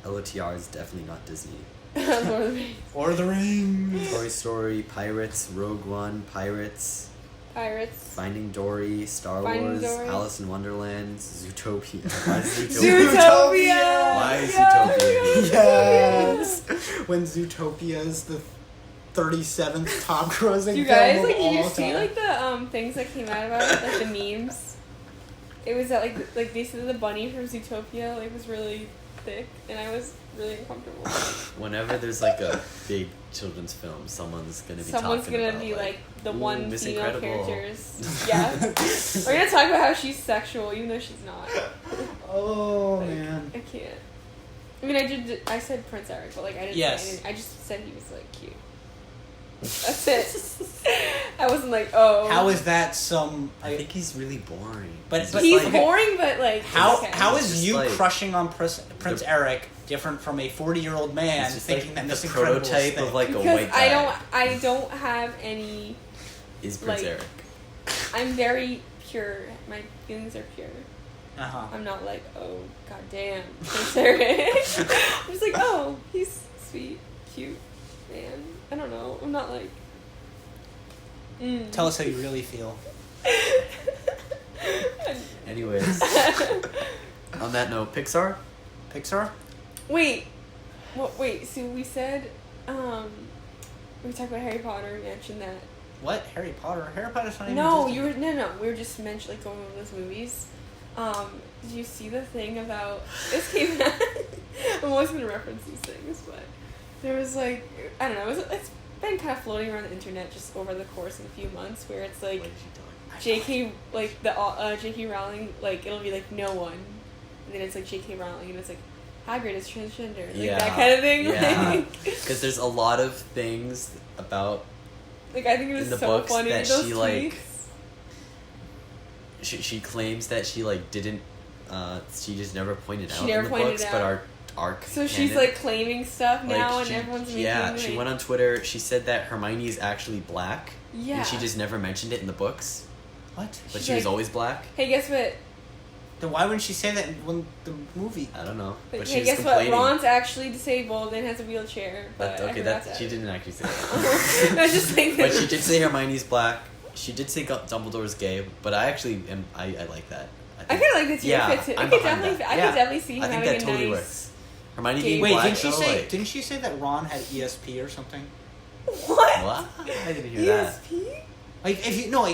LOTR is definitely not Disney. Lord of the Rings. Lord of the Rings. Toy Story, Pirates, Rogue One, Pirates, Pirates. Finding Dory, Star Finding Wars, Dory. Alice in Wonderland, Zootopia. Why is Zootopia? Zootopia! Why is Yeah. Zootopia? Yes. When Zootopia is the 37th top grossing You guys, film like, of did you all see, time. like, the, things that came out about it? Like, the memes? It was that, like, they said the bunny from Zootopia, like, was really thick, and I was really uncomfortable. Whenever there's like a big children's film, someone's gonna be Someone's talking gonna about, be, like, the "Ooh, one Miss female Incredible." characters. Yeah. We're gonna talk about how she's sexual, even though she's not. Oh, Like, man. I can't. I mean, I said Prince Eric, but, like, I didn't Yes. say anything. I just said he was, like, cute. That's it. I wasn't like, oh. How is that some... I think he's really boring. But- He's but just He's like, boring, but, like, How okay. how It's is just you like- crushing on Prince the- Eric different from a 40-year-old man He's just thinking like that the Miss Incredible is prototype thick? of like a Because white guy. I don't have any. Is Prince like- Eric. I'm very pure. My feelings are pure. Uh-huh. I'm not like, oh, goddamn, Prince Eric. I'm just like, oh, he's sweet, cute, man. I don't know. I'm not like. Tell us how you really feel. Anyways, on that note, Pixar. Pixar? Wait. What? Wait. So we said, we talked about Harry Potter. We mentioned that. What? Harry Potter? Harry Potter's not even No, Disney. you were no. We were just mentioning like going over those movies. Did you see the thing about this came out? I'm always gonna reference these things, but there was like I don't know. It's been kind of floating around the internet just over the course of a few months, where it's like What is she doing? J.K. like the J.K. Rowling, like it'll be like no one, and then it's like J.K. Rowling, and it's like Hagrid is transgender, like Yeah. that kind of thing. Yeah. Like, Because there's a lot of things about like I think it was in the so books funny that those she tweets. like. She claims that she like didn't. She just never pointed She out never in the pointed books, out. but our So she's canon, like claiming stuff now, and she, everyone's making yeah. She like, went on Twitter. She said that Hermione is actually black. yeah. And she just never mentioned it in the books, What? but She's she was like- always black. Hey, guess what? Then why wouldn't she say that when the movie... I don't know, but she Hey, was guess what? complaining. Ron's actually disabled and has a wheelchair. But Okay, I forgot that that. she didn't actually say that. That's just like. But she did say Hermione's black. She did say Dumbledore's gay, but I actually am. I like that. I kind of like the two Yeah, fits. I'm I could behind definitely. that. I Yeah. could definitely see him I think having that a totally nice. works. Hermione Gay- being Wait, black, didn't she though, say? like, Didn't she say that Ron had ESP or something? What? what? I didn't hear that. ESP? Like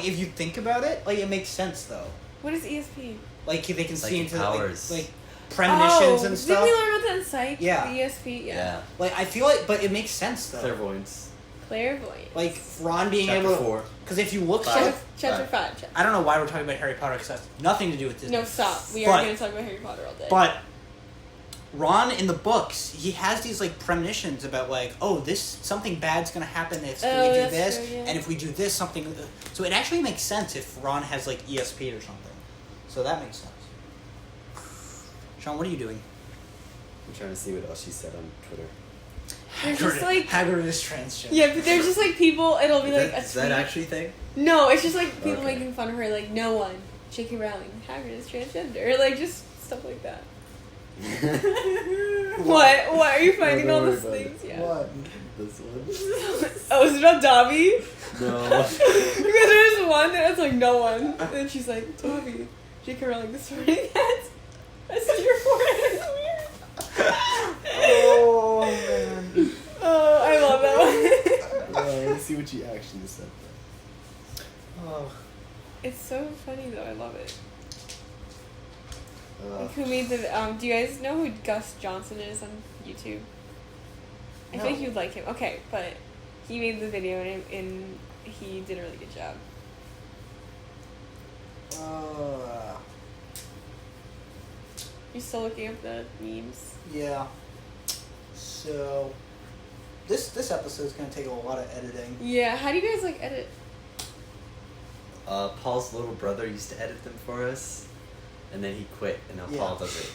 if you think about it, like it makes sense though. What is ESP? Like they can see Psychic into powers. like premonitions oh, and stuff. Didn't we learn about that in Psych? Yeah. The ESP. Yeah. Yeah. Like I feel like, but it makes sense though. Clairvoyance. Clairvoyance. Like Ron being Chapter able to, 4. because if you look, Chapter 5. I don't know why we're talking about Harry Potter because that's nothing to do with Disney. No, stop. We But- are going to talk about Harry Potter all day. But Ron in the books, he has these like premonitions about like, oh, this something bad's gonna happen if we Oh, do that's this, true, yeah. and if we do this, something. So it actually makes sense if Ron has like ESP or something. So that makes sense. Sean, what are you doing? I'm trying to see what else she said on Twitter. They're just like. Hagrid is transgender. Yeah, but they're just like people. It'll be like a Is that tweet. actually a thing? No, it's just like people Okay. making fun of her, like no one, J.K. Rowling, Hagrid is transgender, like just stuff like that. What? Why are you finding No, all don't these worry about things? it. Yeah. What? This one? Oh, is it about Dobby? No. Because there's one that's like no one, and she's like Dobby, J.K. Rowling, this morning that's your forehead. It's weird. Oh man. Oh, I love that one. Let's see what she actually said. Oh. It's so funny though. I love it. Uh, Like, who made the? Do you guys know who Gus Johnson is on YouTube? I No. think you'd like him. Okay, but he made the video and he did a really good job. You still looking up the memes? Yeah. So, this episode is gonna take a lot of editing. Yeah. How do you guys like edit? Paul's little brother used to edit them for us, and then he quit, and now Yeah. Paul does it.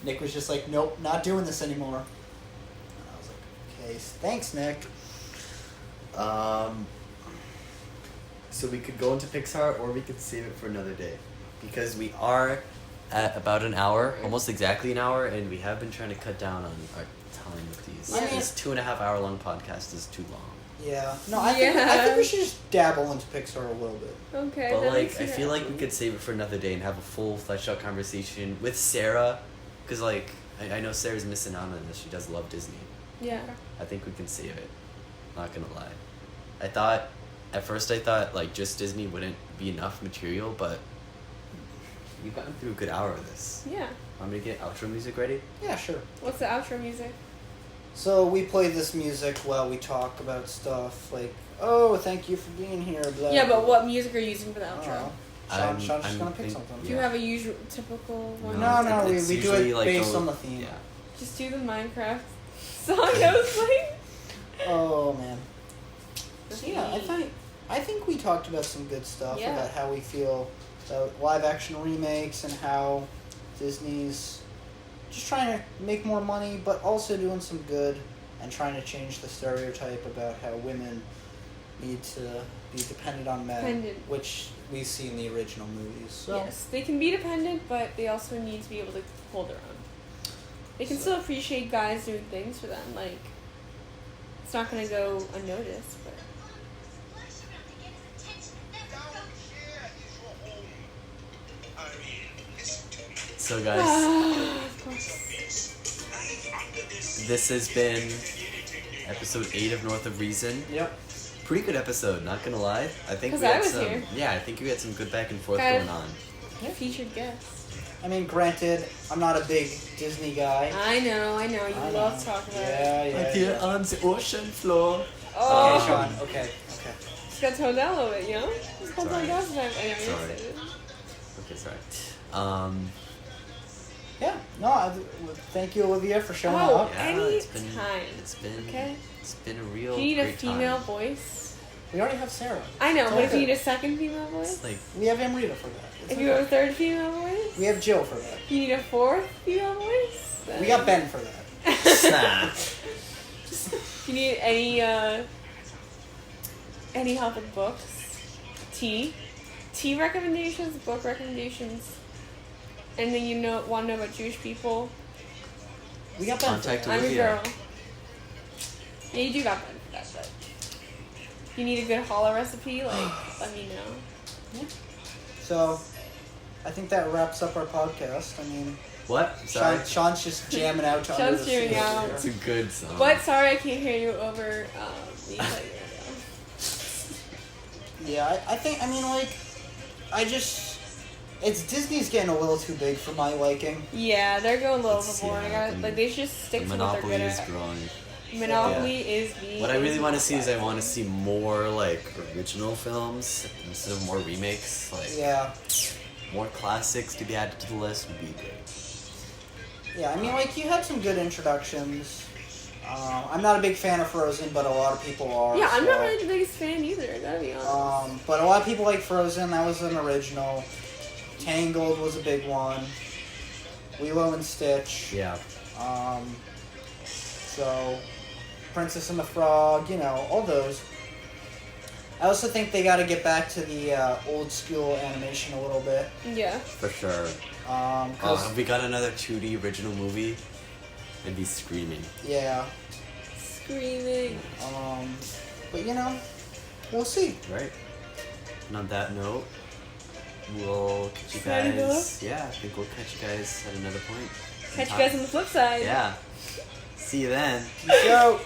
Nick was just like, nope, not doing this anymore. And I was like, okay, thanks, Nick. So we could go into Pixar, or we could save it for another day, because we are at about an hour, almost exactly an hour, and we have been trying to cut down on our time with these. I mean- This 2.5 hour long podcast is too long. Yeah. No, I think we should just dabble into Pixar a little bit. Okay. But that like, makes I me feel like we happy. could save it for another day and have a full, fleshed out conversation with Sarah, because like I know Sarah's missing out on this. She does love Disney. Yeah. I think we can save it. Not gonna lie. At first I thought like just Disney wouldn't be enough material, but we've gotten through a good hour of this. Yeah. Want me to get outro music ready? Yeah, sure. What's the outro music? So we play this music while we talk about stuff like, oh, thank you for being here. Blah, Yeah, but blah. what music are you using for the outro? Sean's just I'm gonna pick think- something. Do you have a usual typical one? No, it's we do usually, it like, based on the theme. Yeah. Just do the Minecraft song I was playing. Oh man. So yeah, I think we talked about some good stuff Yeah. about how we feel about live action remakes and how Disney's just trying to make more money, but also doing some good and trying to change the stereotype about how women need to be dependent on men, Dependent. which we see in the original movies. So Yes, they can be dependent, but they also need to be able to hold their own. They can still appreciate guys doing things for them. Like, it's not gonna go unnoticed, but So guys, of course. this has been episode 8 of North of Reason. yep. Pretty good episode, not gonna lie. I think 'Cause we I had was some. here. Yeah, I think we had some good back and forth Kind going of. on. Featured guest. I mean, granted, I'm not a big Disney guy. I know. You I love know. talking about it. Yeah. on the ocean floor. Oh, Okay, Sean. Okay. just got toned down a little bit, you know? Just got Sorry. toned down sometimes. I know, you're Sorry. excited. Okay, sorry. Yeah. No. Thank you, Olivia, for showing Oh, up. Yeah, any it's been, time. It's been Okay. It's been a real. Do you need a great female time. voice? We already have Sarah. I know, It's but all if you good. need a second female voice? It's like We have Amrita for that. It's If you okay. have a third female voice? We have Jill for that. You need a fourth female voice? Then- We got Ben for that. You need any help with books? Tea recommendations, book recommendations, and then want to know about Jewish people. We got Ben for Contact that. I'm your Olivia. girl. Yeah, you do got Ben for that, but you need a good challah recipe. Like, let me know. So, I think that wraps up our podcast. I mean, what? Sorry. Sean's just jamming out to Sean's Under the jamming Sea out. over It's a here. good song. But sorry, I can't hear you over the radio. Yeah, I think, I mean, like, it's Disney's getting a little too big for my liking. Yeah, they're going a little It's- overboard. yeah, Like they should stick the to what they're monopoly good is at. growing. Monopoly is the. What I really want to see is I want to see more like original films instead of more remakes. Like Yeah. more classics to be added to the list would be great. Yeah, I mean, like, you had some good introductions. I'm not a big fan of Frozen, but a lot of people are. Yeah, I'm so, not really the biggest fan either. I gotta be honest. But a lot of people like Frozen. That was an original. Tangled was a big one. Lilo and Stitch. Yeah. So, Princess and the Frog, all those. I also think they got to get back to the old school animation a little bit. Yeah. For sure. 'Cause, If we got another 2D original movie, I'd be screaming. yeah. Screaming. But we'll see. Right. And on that note, we'll catch you Signing guys. Yeah, I think we'll catch you guys at another point. Catch you guys on the flip side. Yeah. See you then. Peace out.